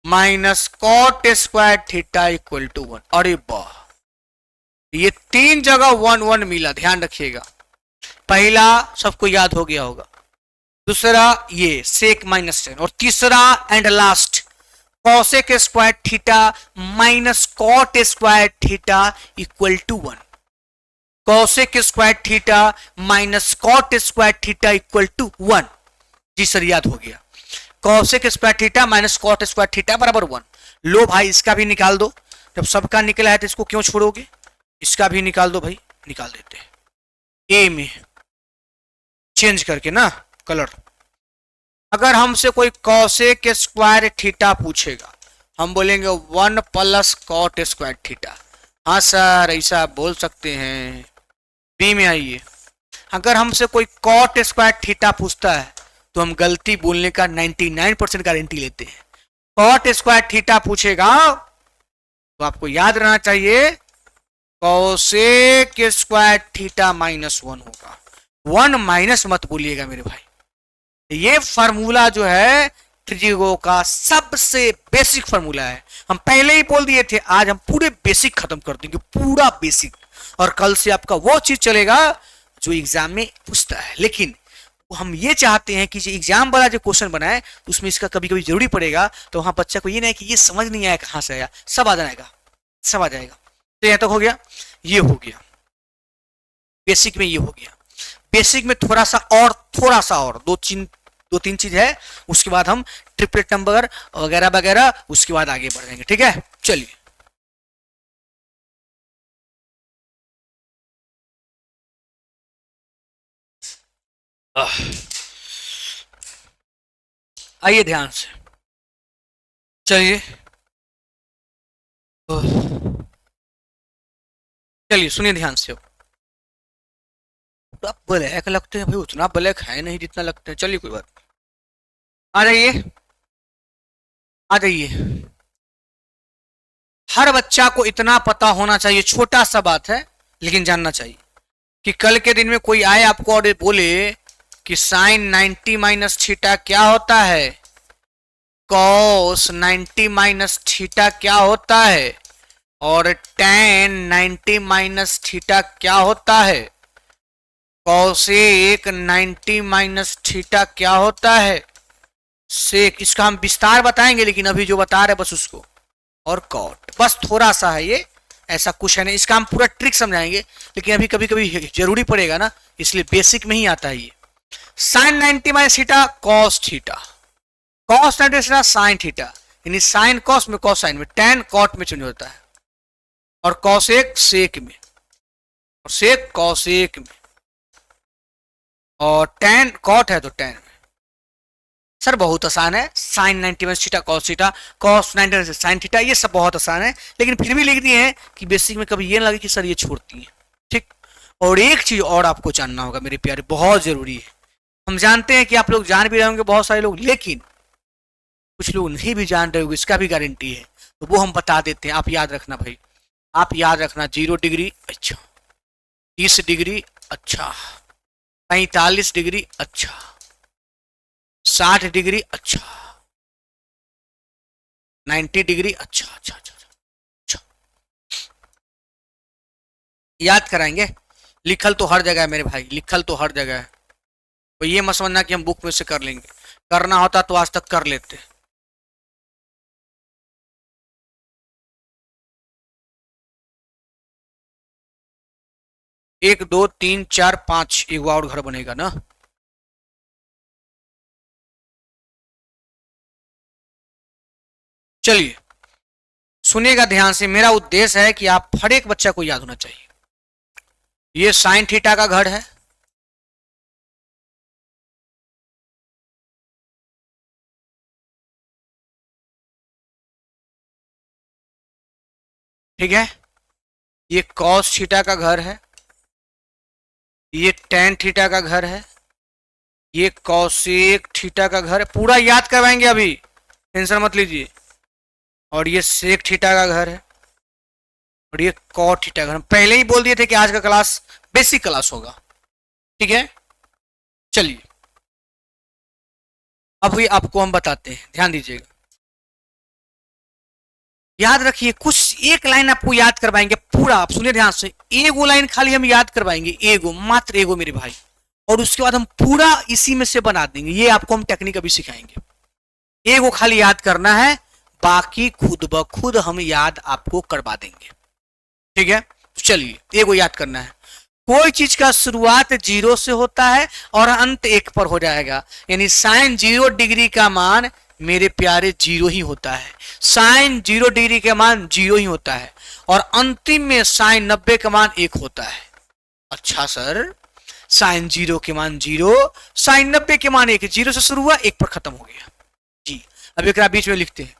minus cot square theta equal to 1। अरे वाह, ये तीन जगह 1 1 मिला, ध्यान रखिएगा। पहला सबको याद हो गया होगा, दूसरा ये सेक माइनस टेन, और तीसरा and last cosec square theta minus cot square theta equal to 1। Cosec square theta minus cot square theta equal to 1। जी सर, याद हो गया। Cosec square theta minus cot square theta बराबर 1। लो भाई, इसका भी निकाल दो। जब सबका निकला है तो इसको क्यों छोड़ोगे, इसका भी निकाल दो भाई। निकाल देते हैं ए में चेंज करके ना कलर। अगर हमसे कोई कॉसेक स्क्वायर थीटा पूछेगा, हम बोलेंगे 1 प्लस कॉट स्क्वायर थीटा। हाँ सर, ऐसा आप बोल सकते हैं। बी में आइए, अगर हमसे कोई कॉट स्क्वायर थीटा पूछता है तो हम गलती बोलने का 99% गारंटी लेते हैं। कॉट स्क्वायर थीटा पूछेगा तो आपको याद रहना चाहिए कॉसेक स्क्वायर थीटा माइनस 1 होगा। 1 माइनस मत बोलिएगा मेरे भाई। ये फार्मूला जो है ट्रिगो का सबसे बेसिक फार्मूला है। हम पहले ही बोल दिए थे, आज हम पूरे बेसिक खत्म कर देंगे, पूरा बेसिक। और कल से आपका वो चीज चलेगा जो एग्जाम में पूछता है। लेकिन हम ये चाहते हैं कि जो एग्जाम वाला जो क्वेश्चन बना है उसमें इसका कभी कभी जरूरी पड़ेगा, तो वहां बच्चा को ये नहीं कि ये समझ नहीं आया कहां से आया, सब आ जाएगा, सब आ जाएगा। तो यह तक हो गया, ये हो गया बेसिक में, ये हो गया बेसिक में। थोड़ा सा और दो तीन चीज है, उसके बाद हम ट्रिपलेट नंबर वगैरह वगैरह उसके बाद आगे बढ़ जाएंगे। ठीक है, चलिए। आइए ध्यान से, चलिए चलिए सुनिए ध्यान से। तो आप ब्लैक लगते हैं भाई, उतना ब्लैक है नहीं जितना लगते हैं। चलिए कोई बात, आ जाइए आ जाइए। हर बच्चा को इतना पता होना चाहिए, छोटा सा बात है लेकिन जानना चाहिए कि कल के दिन में कोई आए आपको और बोले कि साइन 90 माइनस थीटा क्या होता है, कॉस 90 माइनस थीटा क्या होता है, और tan 90 माइनस थीटा क्या होता है, कॉसेक 90 माइनस थीटा क्या होता है, सेक, इसका हम विस्तार बताएंगे लेकिन अभी जो बता रहे बस उसको, और कॉट। बस थोड़ा सा है ये, ऐसा कुछ है नहीं। इसका हम पूरा ट्रिक समझाएंगे लेकिन अभी कभी कभी जरूरी पड़ेगा ना, इसलिए बेसिक में ही आता है ये। Sine 90 minus theta cos theta, cos 90 theta sine theta, यानी साइन कॉस में कॉस साइन में, टैन कॉट में चेंज होता है, और कॉसेक सेक में, और सेक कॉसेक में, और टैन कॉट है तो टैन में। सर बहुत आसान है, sine 90 minus theta cos theta, cos 90 sine theta, ये सब बहुत आसान है। लेकिन फिर भी लिख दिए हैं कि बेसिक में कभी ये ना लगे कि सर ये छोड़ती है। ठीक, और एक चीज और आपको जानना होगा मेरे प्यारे, बहुत जरूरी है। हम जानते हैं कि आप लोग जान भी रहे होंगे बहुत सारे लोग, लेकिन कुछ लोग नहीं भी जान रहे होंगे, इसका भी गारंटी है, तो वो हम बता देते हैं। आप याद रखना भाई, आप याद रखना। 0 डिग्री अच्छा, 30 डिग्री अच्छा, 45 डिग्री अच्छा, 60 डिग्री अच्छा, 90 डिग्री अच्छा अच्छा अच्छा अच्छा, याद कराएंगे। लिखल तो हर जगह है मेरे भाई, लिखल तो हर जगह है। तो ये मत समझना कि हम बुक में से कर लेंगे, करना होता तो आज तक कर लेते। एक दो तीन चार पांच, एक और घर बनेगा ना। चलिए सुनिएगा ध्यान से, मेरा उद्देश्य है कि आप हर एक बच्चा को याद होना चाहिए। ये साइन थीटा का घर है, ठीक है। ये कॉस थीटा का घर है, ये टेन थीटा का घर है, ये कॉसेक थीटा का घर है। पूरा याद करवाएंगे अभी, टेंशन मत लीजिए। और ये सेक थीटा का घर है, और ये कॉट थीटा का घर। पहले ही बोल दिए थे कि आज का क्लास बेसिक क्लास होगा, ठीक है। चलिए अब ये आपको हम बताते हैं, ध्यान दीजिएगा, याद रखिए। कुछ एक लाइन आपको याद करवाएंगे पूरा, आप सुनिए ध्यान से, एगो लाइन खाली हम याद करवाएंगे, एगो, मात्र एगो मेरे भाई, और उसके बाद हम पूरा इसी में से बना देंगे। ये आपको हम टेक्निक अभी सिखाएंगे। एगो खाली याद करना है, बाकी खुद ब खुद हम याद आपको करवा देंगे, ठीक है। तो चलिए एगो याद करना है, कोई चीज का शुरुआत 0 से होता है और अंत 1 पर हो जाएगा, यानी साइन 0 डिग्री का मान मेरे प्यारे 0 ही होता है। साइन 0 डिग्री का मान 0 ही होता है और अंतिम में साइन 90 का मान 1 होता है। अच्छा सर, साइन 0 के मान 0, साइन 90 के मान 1, 0 से शुरू हुआ 1 पर खत्म हो गया जी। अब एक बीच में लिखते हैं,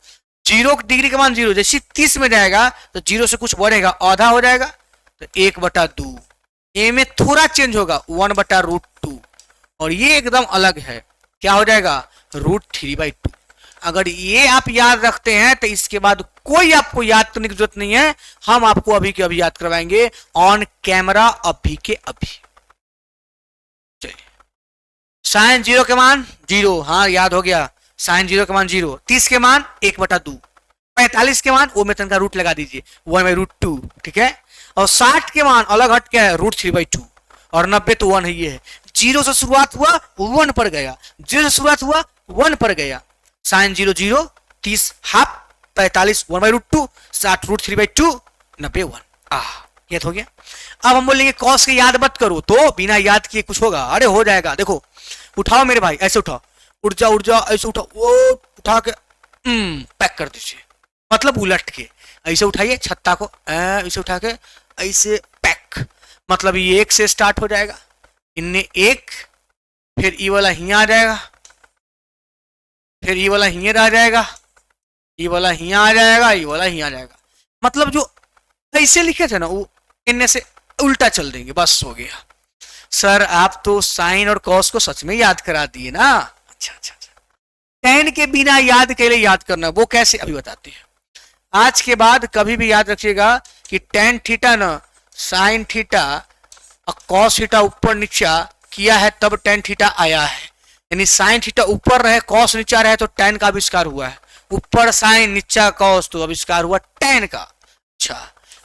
0 डिग्री का मान 0, जैसे 30 में जाएगा तो 0 से कुछ बढ़ेगा, आधा हो जाएगा तो 1/2, ए में थोड़ा चेंज होगा 1/√2, और ये एकदम अलग है, क्या हो जाएगा √3/2। अगर ये आप याद रखते हैं तो इसके बाद कोई आपको याद करने की जरूरत नहीं है, हम आपको अभी के अभी याद करवाएंगे ऑन कैमरा, अभी के अभी। चलिए, साइन 0 के मान 0, हाँ याद हो गया, साइन 0 के मान 0, 30 के मान 1/2, 45 के मान वो में तन का रूट लगा दीजिए 1/√2, ठीक है। और 60 के मान अलग हट के है √3/2, और 90 तो 1 ही है। 0 से शुरुआत हुआ 1 पर गया, 0 से शुरुआत हुआ 1 पर गया, साइन 0 0, 30 हाफ, 45 1/√2, 60 √3/2, 90 1। याद हो गया। अब हम बोलेंगे कॉस के याद मत करो, तो बिना याद किए कुछ होगा? अरे हो जाएगा, देखो उठाओ मेरे भाई, ऐसे उठाओ, उठ जाओ ऐसे उठाओ, वो उठा के पैक कर दीजिए, मतलब उलट के ऐसे उठाइए छत्ता को, ऐसे उठा के ऐसे पैक, मतलब ये 1 से स्टार्ट हो जाएगा, इनने 1, फिर ई वाला हिया आ जाएगा, फिर ये वाला हियर आ जाएगा, ये वाला हिया आ जाएगा, ये वाला हिया आ जाएगा, मतलब जो ऐसे लिखे थे ना वो इनने से उल्टा चल देंगे, बस हो गया। सर आप तो साइन और कॉस को सच में याद करा दिए ना। अच्छा अच्छा अच्छा, टेन के बिना याद के लिए याद करना, वो कैसे अभी बताते हैं। आज के बाद कभी भी याद रखिएगा कि टेन थीटा ना साइन थीटा और कॉस थीटा ऊपर नीचा किया है तब टेन थीटा आया है, यानी साइन थीटा ऊपर रहे कॉस नीचा रहे तो टेन का आविष्कार हुआ है, ऊपर साइन नीचा कॉस तो आविष्कार हुआ टेन का। अच्छा,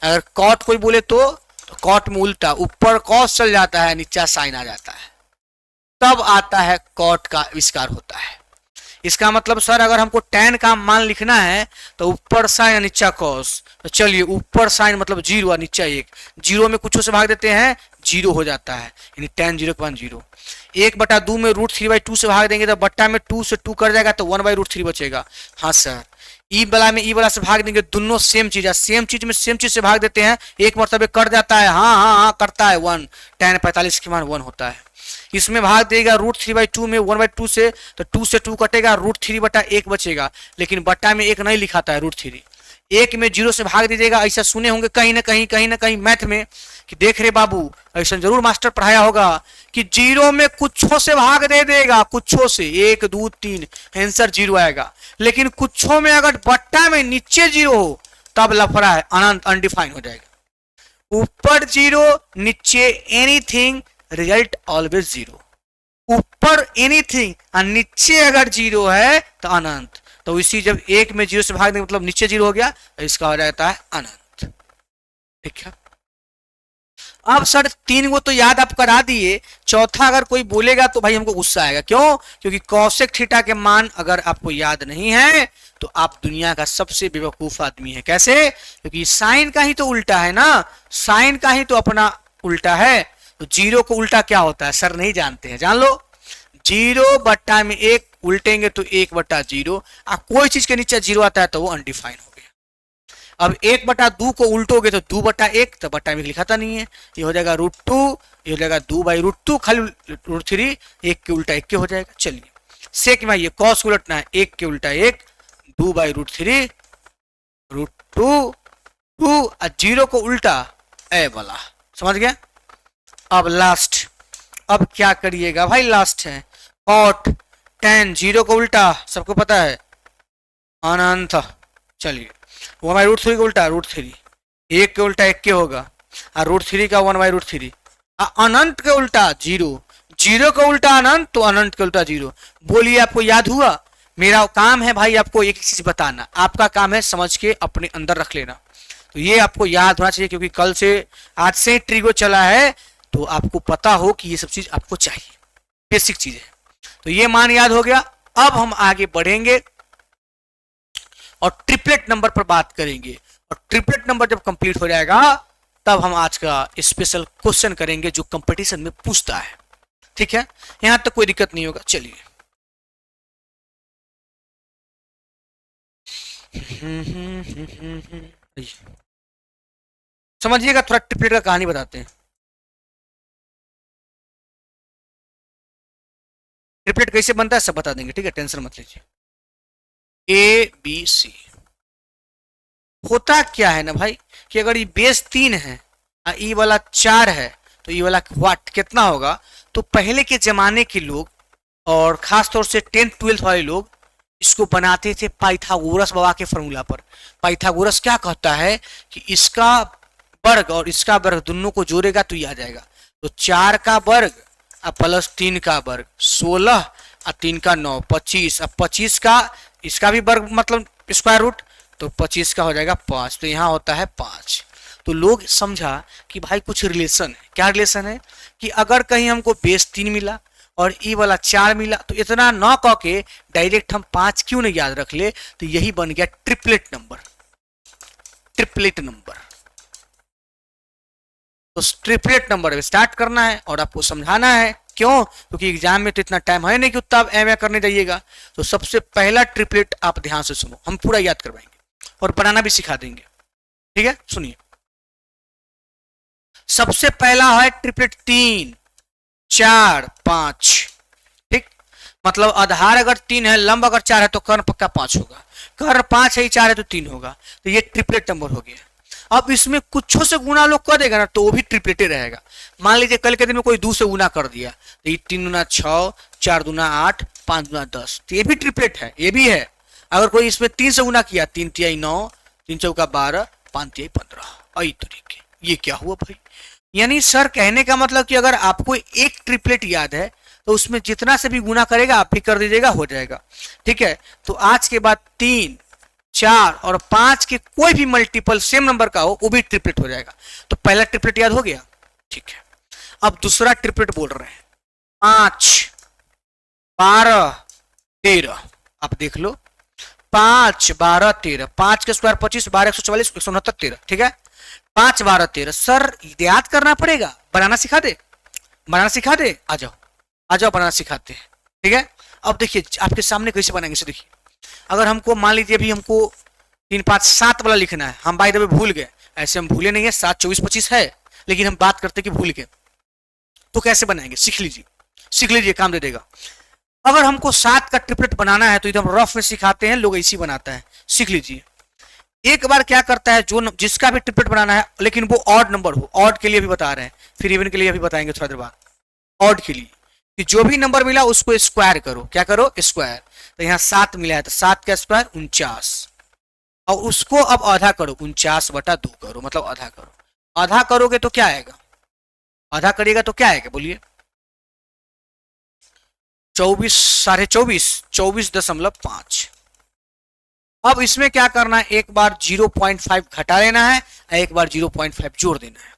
अगर कॉट कोई बोले तो कॉट में उल्टा, ऊपर कॉस चल जाता है नीचा साइन आ जाता है, तब आता है कॉट का आविष्कार होता है। इसका मतलब सर अगर हमको टेन का मान लिखना है तो ऊपर साइन नीचा कॉस, तो चलिए ऊपर साइन मतलब 0 और नीचा 1, 0 में कुछ से भाग देते हैं 0 हो जाता है, यानी टेन 0 के मान 0। 1/2 में √3/2 से भाग देंगे तो बट्टा में 2 से 2 कर जाएगा तो 1/√3 बचेगा। हाँ सर, ई वाला में ई वाला से भाग देंगे, दोनों सेम चीज है, सेम चीज में सेम चीज से भाग देते हैं, एक मरतबे कट जाता है, हाँ हाँ हाँ करता है 1, टेन 45 के मान 1 होता है। इसमें भाग देगा √3/2 में 1/2 से, तो 2 से 2 कटेगा, √3/1 बचेगा, लेकिन बट्टा में 1 नहीं लिखाता है √3। 1 में 0 से भाग दीजिएगा, ऐसा सुने होंगे कहीं ना कहीं मैथ में कि देख रहे बाबू, ऐसा जरूर मास्टर पढ़ाया होगा कि 0 में कुछों से भाग दे देगा, कुछों से 1 2 3 आंसर 0 आएगा, लेकिन कुछों में अगर बट्टा में नीचे 0 हो तब लफड़ा है, अनंत अनडिफाइन हो जाएगा। ऊपर 0 नीचे एनीथिंग, रिजल्ट ऑलवेज 0। ऊपर एनीथिंग और नीचे अगर 0 है तो अनंत, तो इसी जब 1 में 0 से भाग देंगे मतलब नीचे 0 हो गया, तो इसका हो जाता है अनंत। ठीक है, अब सर 3 को तो याद आप करा दिए, चौथा अगर कोई बोलेगा तो भाई हमको गुस्सा आएगा, क्यों? क्योंकि कौशिक थीटा के मान अगर आपको याद नहीं है तो आप दुनिया का सबसे बेवकूफ आदमी है। कैसे? क्योंकि साइन का ही तो उल्टा है ना, साइन का ही तो अपना उल्टा है, तो 0 को उल्टा क्या होता है सर नहीं जानते हैं, जान लो, 0 बट्टा में 1 उल्टेंगे तो 1/0, कोई चीज के नीचे 0 आता है तो वो अनडिफाइन हो गया। अब 1/2 को उल्टोगे तो 2/1, तो बट्टा में लिखा था नहीं है, ये हो जाएगा √2, ये हो जाएगा 2/√2, खाली √3, 1 के उल्टा 1 के हो जाएगा। चलिए सेक में ये कॉस उलटना है, 1 के उल्टा 1, 2/√3, √2, 2 और 0 को उल्टा ए वाला, समझ गया। अब लास्ट, अब क्या करिएगा भाई, लास्ट है कॉट tan, 0 को उल्टा सबको पता है अनंत। चलिए 1/√3 को उल्टा √3, 1 के उल्टा 1 के होगा, और √3 का 1/√3, अनंत के उल्टा 0, जीरो का उल्टा अनंत, तो अनंत का उल्टा जीरो। बोलिए आपको याद हुआ? मेरा काम है भाई आपको एक चीज बताना, आपका काम है समझ के अपने अंदर रख लेना। तो ये आपको याद होना चाहिए, क्योंकि कल से आज से ट्रिगो चला है, तो आपको पता हो कि ये सब चीज आपको चाहिए, बेसिक चीज है। तो ये मान याद हो गया। अब हम आगे बढ़ेंगे और ट्रिपलेट नंबर पर बात करेंगे, और ट्रिपलेट नंबर जब कंप्लीट हो जाएगा तब हम आज का स्पेशल क्वेश्चन करेंगे जो कंपटीशन में पूछता है। ठीक है, यहां तक कोई दिक्कत नहीं होगा। चलिए समझिएगा, थोड़ा ट्रिपलेट का कहानी बताते हैं। ट्रिपलेट कैसे बनता है सब बता देंगे, ठीक है, टेंशन मत लीजिए। ए बी सी होता क्या है ना भाई, कि अगर ये बेस 3 है और ई वाला 4 है, तो ई वाला वाट कितना होगा? तो पहले के जमाने के लोग, और खास तौर से 10th 12th वाले लोग, इसको बनाते थे पाइथागोरस बाबा के फॉर्मूला पर। पाइथागोरस क्या कहता है कि इसका वर्ग और इसका वर्ग दोनों को जोड़ेगा तो ये आ जाएगा। तो 4 का वर्ग और प्लस 3 का वर्ग 16 और 3 का 9 25, अब 25 का इसका भी वर्ग मतलब स्क्वायर रूट, तो 25 का हो जाएगा 5, तो यहाँ होता है 5। तो लोग समझा कि भाई कुछ रिलेशन है। क्या रिलेशन है? कि अगर कहीं हमको बेस 3 मिला और ई वाला 4 मिला, तो इतना न कह के डायरेक्ट हम 5 क्यों नहीं याद रख ले? तो यही बन गया ट्रिपलेट नंबर। ट्रिपलेट नंबर, तो ट्रिपलेट नंबर स्टार्ट करना है और आपको समझाना है। क्यों? क्योंकि एग्जाम में तो इतना टाइम है नहीं कि उतना आप एम करने जाइएगा। तो सबसे पहला ट्रिपलेट आप ध्यान से सुनो, हम पूरा याद करवाएंगे और बनाना भी सिखा देंगे। ठीक है, सुनिए। सबसे पहला है ट्रिपलेट 3 4 5। ठीक, मतलब आधार अगर 3 है, लंब अगर 4 है, तो कर्ण पक्का 5 होगा। कर्ण 5 है, 4 है तो 3 होगा। तो ये ट्रिपलेट नंबर हो गया। अब इसमें कुछों से गुना लोग कर देगा ना, तो वो भी ट्रिपलेट रहेगा। मान लीजिए कल के दिन में कोई 2 से गुना कर दिया, तो ये 3 दूना 6, 4 दूना 8, 5 दूना 10, तो ये भी ट्रिपलेट है, ये भी है। अगर कोई इसमें 3 से गुना किया, 3 तिहाई 9, 3 चौका 12, 5 तिहाई 15, आई तरीके। ये क्या हुआ भाई? यानी सर कहने का मतलब कि अगर आपको एक ट्रिपलेट याद है, तो उसमें जितना से भी गुना करेगा आप भी कर दीजिएगा, हो जाएगा। ठीक है, तो आज के बाद 3 4 और 5 के कोई भी मल्टीपल सेम नंबर का हो, वो भी ट्रिपलेट हो जाएगा। तो पहला ट्रिपलेट याद हो गया। ठीक है, अब दूसरा ट्रिपलेट बोल रहे हैं। 5 12 13, आप देख लो, 5 12 13, 5 के स्क्वायर 25, 12 144, 169 13। ठीक है, 5 12 13। सर याद करना पड़ेगा, बनाना सिखा दे, बनाना सिखा दे। आ जाओ आ जाओ, बनाना सिखाते हैं। ठीक है, अब देखिए आपके सामने कैसे बनाएंगे। से देखिए, अगर हमको मान लीजिए अभी हमको 3 5 7 वाला लिखना है, हम बाय द वे भूल गए, ऐसे हम भूले नहीं है, 7 24 25 है, लेकिन हम बात करते कि भूल गए, तो कैसे बनाएंगे सीख लीजिए, सीख लीजिए, काम दे देगा। अगर हमको 7 का ट्रिपलेट बनाना है, तो एकदम रफ में सिखाते हैं लोग, ऐसी बनाता है, सीख लीजिए। एक बार क्या करता है, जो जिसका भी ट्रिपलेट बनाना है, लेकिन वो ऑड नंबर हो, ऑड के लिए भी बता रहे हैं, फिर इवन के लिए भी बताएंगे थोड़ा देर बाद। ऑड के लिए कि जो भी नंबर मिला उसको स्क्वायर करो। क्या करो? स्क्वायर। तो यहाँ 7 मिला है, तो 7 का स्क्वायर 49, और उसको अब आधा करो, 49/2 करो, मतलब आधा करो। आधा करोगे तो क्या आएगा? आधा करिएगा तो क्या आएगा बोलिए? 24 साढ़े 24, 24.5। अब इसमें क्या करना है, एक बार 0.5 घटा लेना है, एक बार 0.5 जोड़ देना है।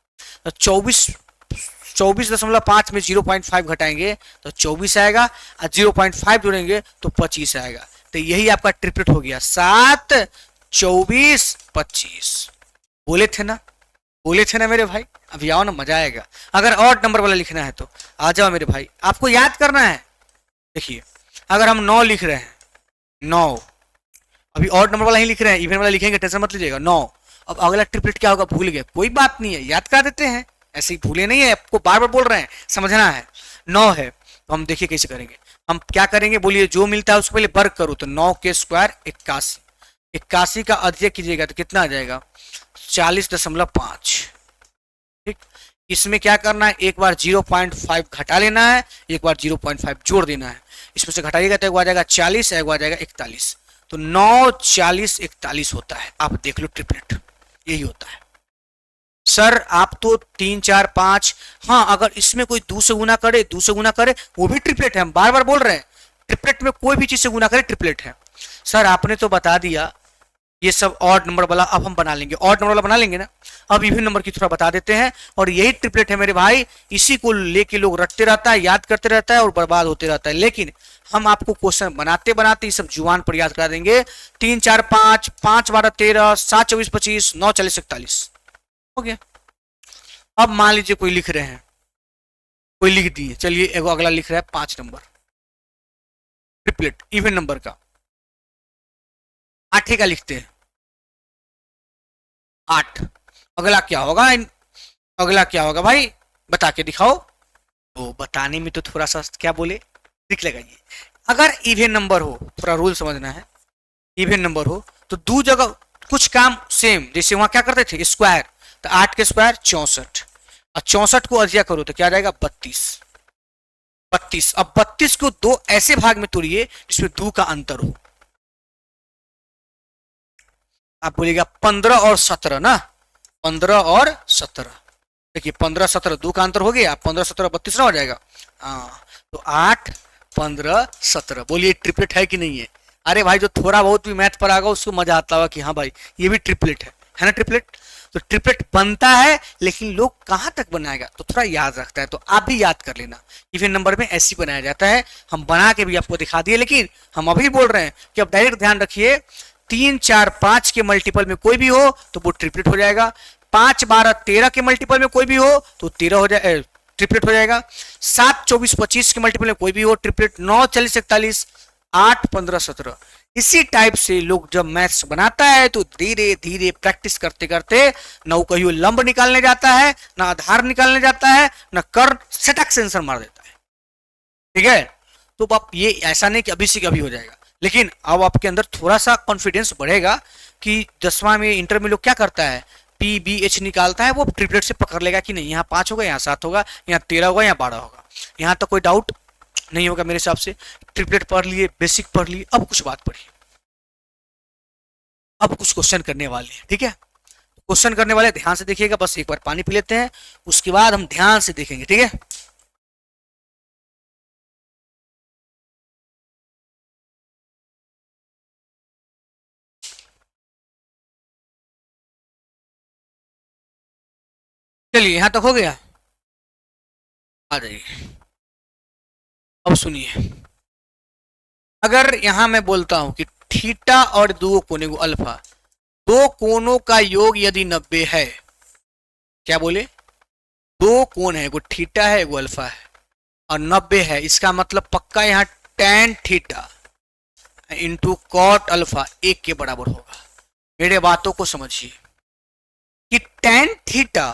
तो 24.5 में 0.5 घटाएंगे तो 24 आएगा, और 0.5 जोड़ेंगे तो 25 आएगा। तो यही आपका ट्रिपलेट हो गया, 7 24 25। बोले थे ना, बोले थे ना मेरे भाई। अभी आओ ना, मजा आएगा। अगर और नंबर वाला लिखना है तो आ जाओ मेरे भाई, आपको याद करना है। देखिए, अगर हम 9 लिख रहे हैं, 9, अभी और नंबर वाला ही लिख रहे हैं, इवन वाला लिखेंगे, टेंशन मत लीजिएगा। 9, अब अगला ट्रिपलेट क्या होगा भूल गए, कोई बात नहीं है, याद कर देते हैं, ऐसे ही भूले नहीं है, आपको बार बार बोल रहे हैं, समझना है। 9 है, तो हम देखिए कैसे करेंगे। हम क्या करेंगे बोलिए, जो मिलता है उसको पहले वर्ग करो, तो 9 के स्क्वायर 81, 81 का अधिक कीजिएगा तो कितना आ जाएगा? 40.5। ठीक, इसमें क्या करना है, एक बार 0.5 घटा लेना है, एक बार 0.5 जोड़ देना है। इसमें से घटाइएगा तो एक बार आ जाएगा 40, एक बार आ जाएगा 41। तो 9 40 41 होता है। आप देख लो ट्रिपलेट, यही होता है। सर आप तो 3 4 5, हाँ अगर इसमें कोई 2 से गुना करे वो भी ट्रिपलेट है। हम बार बार बोल रहे हैं ट्रिपलेट में कोई भी चीज से गुना करे ट्रिपलेट है। सर आपने तो बता दिया ये सब ऑड नंबर वाला, अब हम बना लेंगे ऑड नंबर वाला बना लेंगे ना। अब इवन नंबर की थोड़ा बता देते हैं, और यही ट्रिपलेट है मेरे भाई। इसी को लेके लोग रटते रहता है, याद करते रहता है और बर्बाद होते रहता है। लेकिन हम आपको क्वेश्चन बनाते बनाते ये सब जुबान पर याद करा देंगे। 3 4 5, 5 12 13, 7 24 25, 9 40 41 हो गया। अब मान लीजिए कोई लिख रहे हैं, कोई लिख दिए, चलिए एगो अगला लिख रहा है 5 नंबर ट्रिपलेट इवन नंबर का, 8 का लिखते हैं 8। अगला क्या होगा, अगला क्या होगा भाई बता के दिखाओ। तो बताने में तो थोड़ा सा क्या बोले ट्रिक लगाइए। अगर इवन नंबर हो, थोड़ा रूल समझना है, इवन नंबर हो तो दो जगह कुछ काम सेम, जैसे वहां क्या करते थे स्क्वायर, तो 8 के स्क्वायर 64, और 64 को अजिया करो तो क्या जाएगा 32। 32, अब 32 को दो ऐसे भाग में तोड़िए जिसमें 2 का अंतर हो। आप बोलिएगा 15 और 17 ना, 15 और 17, देखिए 15 17 2 का अंतर हो गया, 15 17 32 ना हो जाएगा। हाँ तो 8 15 17, बोलिए ट्रिपलेट है कि नहीं है। अरे भाई जो थोड़ा बहुत भी मैथ पर आगा उसको मजा आता होगा कि हाँ भाई ये भी ट्रिपलेट है ना ट्रिपलेट। तो ट्रिपलेट बनता है, लेकिन लोग कहां तक बनाएगा तो थोड़ा याद रखता है, तो आप भी याद कर लेना। इवन नंबर में ऐसी बनाया जाता है, हम बना के भी आपको दिखा दिए, लेकिन हम अभी बोल रहे हैं कि अब डायरेक्ट ध्यान रखिए 3 4 5 के मल्टीपल में कोई भी हो तो वो ट्रिपलेट हो जाएगा। 5 12 13 के मल्टीपल में कोई भी हो तो 13 हो जाए ट्रिपलेट हो जाएगा। 7 24 25 के मल्टीपल में कोई भी हो ट्रिपलेट। 9 40 41, 8 15 17। इसी टाइप से लोग जब मैथ्स बनाता है तो धीरे धीरे प्रैक्टिस करते करते न कहीं लंब निकालने जाता है, न आधार निकालने जाता है, न कर सटक से आंसर मार देता है। ठीक है, तो आप ये ऐसा नहीं कि अभी से अभी हो जाएगा, लेकिन अब आपके अंदर थोड़ा सा कॉन्फिडेंस बढ़ेगा कि 10वां में इंटर में लोग क्या करता है PBH निकालता है, वो ट्रिपलेट से पकड़ लेगा कि नहीं यहाँ 5 होगा, यहाँ 7 होगा, यहाँ 13 होगा, यहाँ 12 होगा। यहाँ तो कोई डाउट नहीं होगा मेरे हिसाब से। ट्रिपलेट पढ़ लिए, बेसिक पढ़ लिए, अब कुछ बात पढ़िए, अब कुछ क्वेश्चन करने वाले हैं। ठीक है, क्वेश्चन करने वाले ध्यान से देखिएगा, बस एक बार पानी पी लेते हैं उसके बाद हम ध्यान से देखेंगे। ठीक है, चलिए यहां तक हो गया, आ जाइए। अब सुनिए, अगर यहां मैं बोलता हूं कि थीटा और दो कोने को अल्फा, दो कोनों का योग यदि 90 है, क्या बोले दो कोण है, वो थीटा है वो अल्फा है और 90 है, इसका मतलब पक्का यहाँ tan theta into cot alpha 1 के बराबर होगा। मेरे बातों को समझिए कि tan थीटा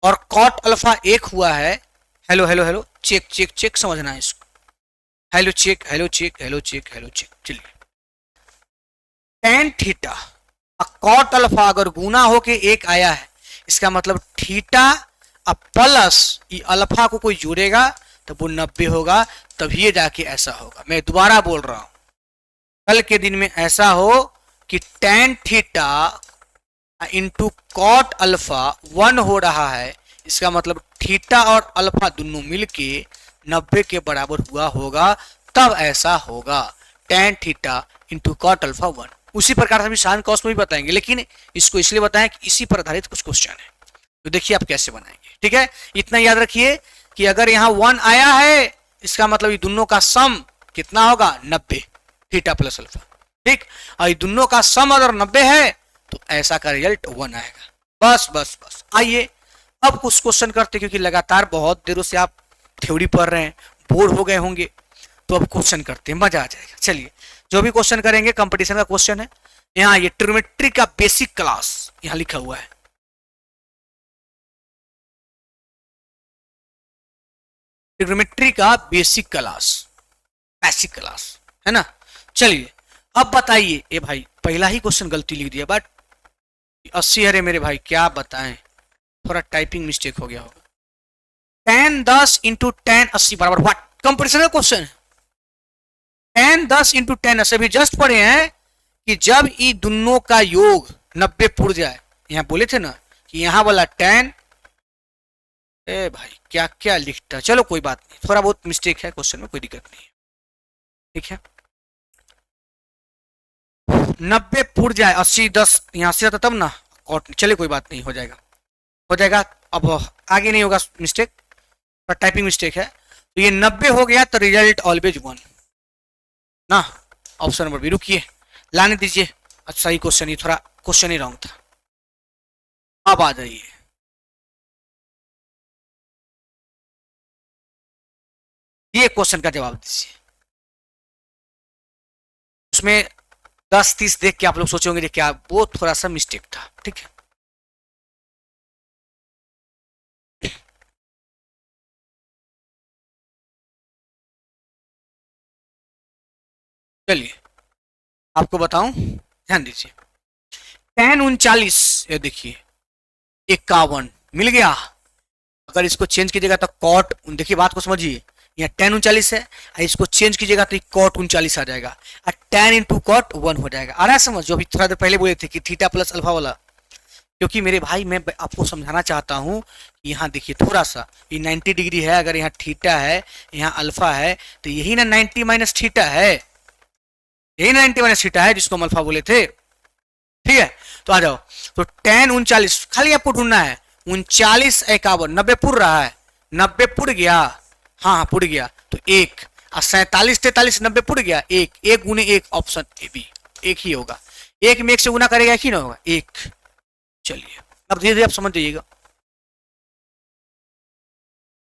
और कॉट अल्फा 1 हुआ है। Hello hello hello, check check check, समझना है इसको। Hello check hello check hello check hello check. चलिए, tan थीटा और कॉट अल्फा अगर गुना होके 1 आया है, इसका मतलब थीटा अब प्लस ये अल्फा को कोई जोड़ेगा तो वो 90 होगा, तभी जाके ऐसा होगा। मैं दोबारा बोल रहा हूं, कल के दिन में ऐसा हो कि tan theta into cot alpha 1 हो रहा है, इसका मतलब थीटा और अल्फा दोनों मिलके 90 के बराबर हुआ होगा, तब ऐसा होगा tan theta into cot alpha 1। उसी प्रकार से हम शान कॉस में भी बताएंगे, लेकिन इसको इसलिए बताएं कि इसी पर आधारित कुछ क्वेश्चन है, तो देखिए आप कैसे बनाएंगे। ठीक है, इतना याद रखिए कि अगर यहाँ 1 आया है, इसका मतलब ये दोनों का सम कितना होगा 90, थीटा प्लस अल्फा। ठीक, और ये दोनों का सम अगर 90 है तो ऐसा का रिजल्ट 1 आएगा। बस बस बस, आइए अब कुछ क्वेश्चन करते, क्योंकि लगातार बहुत देरों से आप थ्योरी पढ़ रहे हैं, बोर हो गए होंगे, तो अब क्वेश्चन करते हैं, मजा आ जाएगा। चलिए, जो भी क्वेश्चन करेंगे कंपटीशन का क्वेश्चन है। यहाँ ये ट्रिग्नोमेट्री का बेसिक क्लास यहाँ लिखा हुआ है, ट्रिग्नोमेट्री का बेसिक क्लास है ना। चलिए अब बताइए, ए भाई पहला ही क्वेश्चन गलती लिख दिया, बट 80 है मेरे भाई, क्या बताएं, थोड़ा टाइपिंग मिस्टेक हो गया होगा। tan 10 इंटू tan 80 बराबर व्हाट, कंपटीशन का क्वेश्चन है। tan 10 इंटू tan 80 भी जस्ट पढ़े हैं कि जब ये दोनों का योग 90 पुर जाए, यहां बोले थे ना कि यहाँ वाला टेन, ए भाई क्या क्या लिखता, चलो कोई बात नहीं, थोड़ा बहुत मिस्टेक है क्वेश्चन में, कोई दिक्कत नहीं है, ठीक है। 90 पुर जाए, 80 10 यहाँ से आता तब ना, और चले कोई बात नहीं, हो जाएगा हो जाएगा। अब आगे नहीं होगा मिस्टेक, पर टाइपिंग मिस्टेक है। तो ये 90 हो गया तो रिजल्ट ऑलवेज 1 ना, ऑप्शन नंबर बी। रुकिए लाने दीजिए, अच्छा ही क्वेश्चन, ही थोड़ा क्वेश्चन ही रॉन्ग था। अब आ जाइए, ये क्वेश्चन का जवाब दीजिए। उसमें 10 30 देख के आप लोग सोचोगे क्या, वो थोड़ा सा मिस्टेक था, ठीक है। चलिए आपको बताऊं, ध्यान दीजिए। 10 39, ये देखिए 51 मिल गया। अगर इसको चेंज कीजिएगा तो कॉट, देखिए बात को समझिए, यहाँ 10 39 है, इसको चेंज कीजिएगा तो कॉट 39 आ जाएगा, और 10 इंटू कॉट 1 हो जाएगा। आ रहा है समझ, जो अभी थोड़ा देर पहले बोले थे कि थीटा प्लस अल्फा वाला। क्योंकि मेरे भाई मैं आपको समझाना चाहता हूँ, यहाँ देखिए थोड़ा सा, ये 90 डिग्री है, अगर यहाँ थीटा है यहाँ अल्फा है, तो यही ना 90 माइनस थीटा है, यही 90 माइनस थीटा है जिसको हम अल्फा बोले थे, ठीक है। तो आ जाओ, तो 10 39 खाली आपको ढूंढना है, 39 51 90 पुर रहा है, 90 पुर गया, हाँ हाँ पुर गया, तो 1 और 47 43 90 पुर गया, 1 1 गुने 1, ऑप्शन ए बी, एक ही होगा। 1 में 1 से गुना करेगा, एक ही ना होगा, 1। चलिए अब धीरे धीरे आप समझ जाइएगा,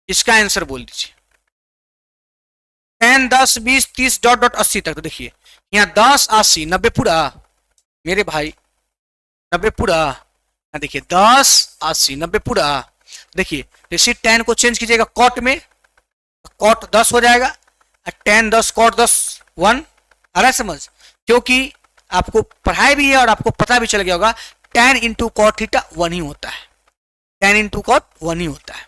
इसका आंसर बोल दीजिए। 10 10 20 30 डॉट डॉट 80 तक। तो देखिए यहाँ 10 80 90 पूरा, मेरे भाई 90 पूरा, यहाँ देखिए 10 80 90 पूरा। देखिए जैसे 10 को चेंज कीजिएगा कॉट में, कॉट 10 हो जाएगा, और 10 10 कॉट 10 1। आ रहा है समझ, क्योंकि आपको पढ़ाई भी है और आपको पता भी चल गया होगा, 10 इंटू कॉट थीटा 1 ही होता है, 10 इंटू कॉट 1 ही होता है।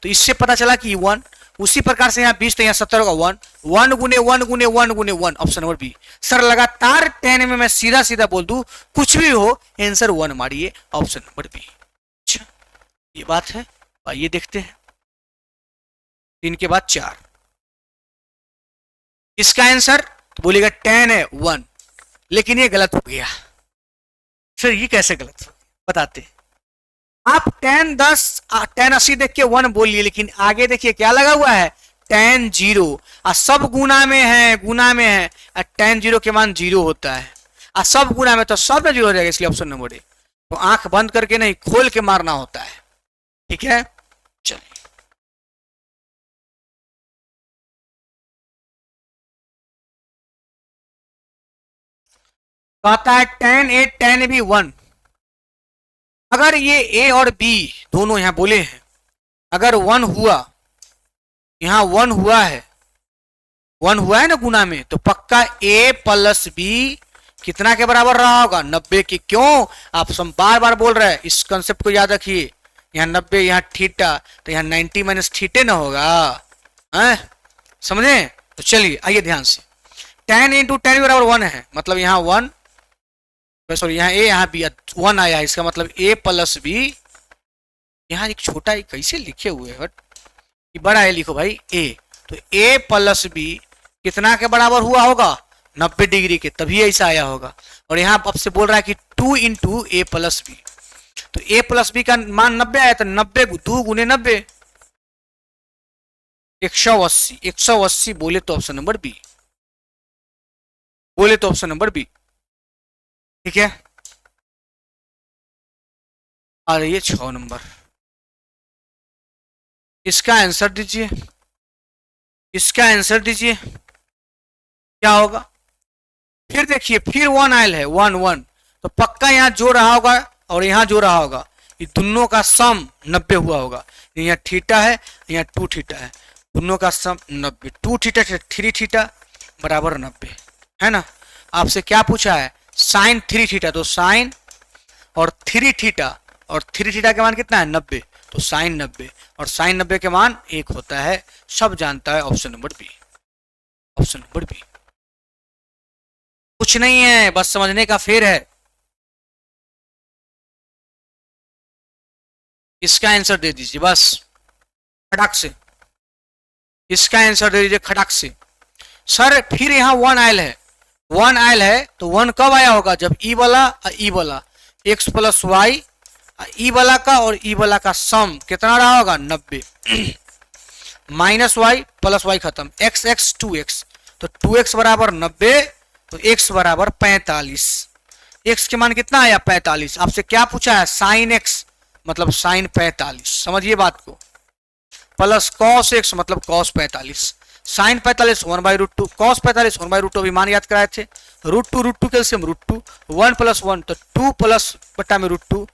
तो इससे पता चला कि 1। उसी प्रकार से यहाँ 20 तो यहाँ 70 होगा, 1 1 गुने 1 गुने 1 गुने 1, ऑप्शन नंबर बी। सर लगातार 10 में मैं सीधा सीधा बोल दूं, कुछ भी हो आंसर 1 मारिए, ऑप्शन नंबर बी। अच्छा ये बात है, आइए देखते हैं 3 के बाद 4, इसका आंसर तो बोलेगा 10 है 1, लेकिन ये गलत हो गया। सर ये कैसे गलत हो, बताते। आप 10 10 10 80 देख के 1 बोलिए, लेकिन आगे देखिए क्या लगा हुआ है, 10 0, और सब गुना में है, गुना में है, और 10 0 के मान 0 होता है, और सब गुना में तो सब में 0 हो जाएगा, इसलिए ऑप्शन नंबर ए। तो आंख बंद करके नहीं खोल के मारना होता है, ठीक है। चलिए कहता है 10 8 10 भी 1। अगर ये ए और बी दोनों यहां बोले हैं, अगर 1 हुआ, यहां 1 हुआ है, 1 हुआ है ना गुना में, तो पक्का ए प्लस बी कितना के बराबर रहा होगा, 90 की। क्यों, आप सब बार बार बोल रहे हैं, इस कंसेप्ट को याद रखिए, यहाँ 90 यहाँ थीटा, तो यहाँ 90 माइनस थीटे ना होगा, है समझे। तो चलिए आइए ध्यान से, 10 इंटू 10 बराबर 1 है, मतलब यहाँ 1, सॉरी यहाँ ए यहाँ बी 1 आया है, इसका मतलब ए प्लस बी, यहाँ एक छोटा ए कैसे लिखे हुए है, बड़ा ए लिखो भाई ए, तो ए प्लस बी कितना के बराबर हुआ होगा, 90 डिग्री के, तभी ऐसा आया होगा। और यहाँ आपसे बोल रहा है कि 2 इंटू ए प्लस बी, तो ए प्लस बी का मान 90 आया, तो 90 2 गुने 90 180, 180 बोले तो ऑप्शन नंबर बी, बोले तो ऑप्शन नंबर बी, ठीक है। आ रही है 6 नंबर, इसका आंसर दीजिए, इसका आंसर दीजिए क्या होगा। फिर देखिए फिर 1 आयल है, 1 1, तो पक्का यहाँ जो रहा होगा और यहाँ जो रहा होगा, ये दोनों का सम 90 हुआ होगा। यहाँ थीटा है, यहाँ 2 थीटा है, दोनों का सम 90, 2 थीटा 3 थीटा बराबर 90, है ना। आपसे क्या पूछा है, साइन 3 थीटा, तो साइन और 3 थीटा, और 3 थीटा के मान कितना है 90, तो साइन 90, और साइन 90 के मान 1 होता है, सब जानता है, option number B, option number B. कुछ नहीं है, बस समझने का फेर है। इसका आंसर दे दीजिए बस खटाक से, इसका आंसर दे दीजिए खटाक से। सर फिर यहाँ 1 आयल है, 1 आयल है तो 1 कब आया होगा, जब ई वाला और ई वाला x प्लस वाई, ई वाला का और ई वाला का सम कितना रहा होगा 90 माइनस वाई प्लस वाई खत्म, x x 2x, तो 2x बराबर 90 तो x बराबर 45। x के मान कितना आया 45। आपसे क्या पूछा है साइन x मतलब साइन 45, समझिए बात को, प्लस कॉस x मतलब कॉस 45, साइन 45 1/√2, कॉस 45 1/√2, अभी मान याद कराए थे, √2 कैल्सियम √2, 1 + 1 तो 2 प्लस बट्टा में √2,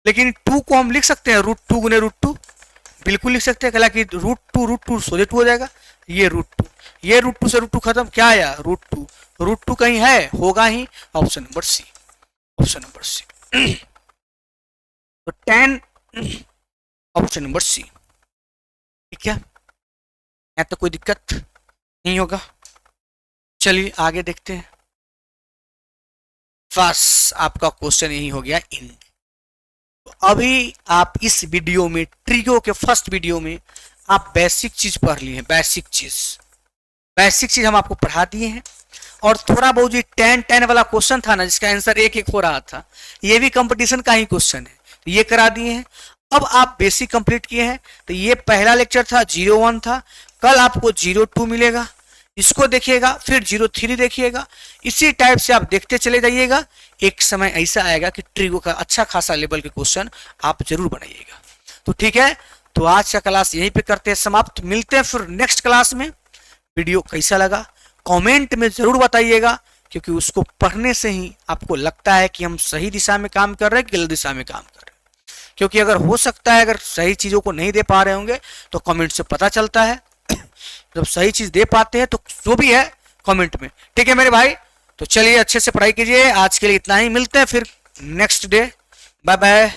लेकिन 2 को हम लिख सकते हैं √2 गुने √2, बिल्कुल लिख सकते हैं, हालांकि √2 सोझे 2 हो जाएगा, ये √2, ये √2 से √2 खत्म, क्या आया √2 कहीं है होगा ही, option number C, option number C तो 10 ऑप्शन नंबर सी, ठीक है, या तो कोई दिक्कत नहीं होगा। चलिए आगे देखते हैं, बस आपका क्वेश्चन यही हो गया इन। तो अभी आप इस वीडियो में ट्रिगो के फर्स्ट वीडियो में आप बेसिक चीज पढ़ लिए हैं, बेसिक चीज हम आपको पढ़ा दिए हैं, और थोड़ा बहुत जो 10 वाला क्वेश्चन था ना जिसका आंसर एक हो रहा था, ये भी कंपटीशन का ही क्वेश्चन है, तो ये करा दिए हैं। अब आप बेसिक कंप्लीट किए हैं, तो ये पहला लेक्चर था 01 था, कल आपको 02 मिलेगा, इसको देखिएगा, फिर 03 देखिएगा, इसी टाइप से आप देखते चले जाइएगा, एक समय ऐसा आएगा कि ट्रिगो का अच्छा खासा लेवल के क्वेश्चन आप जरूर बनाइएगा। तो ठीक है, तो आज का क्लास यहीं पे करते हैं समाप्त, मिलते हैं फिर नेक्स्ट क्लास में। वीडियो कैसा लगा कमेंट में जरूर बताइएगा, क्योंकि उसको पढ़ने से ही आपको लगता है कि हम सही दिशा में काम कर रहे हैं कि गलत दिशा में काम कर रहे हैं, क्योंकि अगर हो सकता है अगर सही चीजों को नहीं दे पा रहे होंगे तो कमेंट से पता चलता है, जब सही चीज दे पाते हैं तो जो भी है कमेंट में, ठीक है मेरे भाई। तो चलिए अच्छे से पढ़ाई कीजिए, आज के लिए इतना ही, मिलते हैं फिर नेक्स्ट डे, बाय बाय।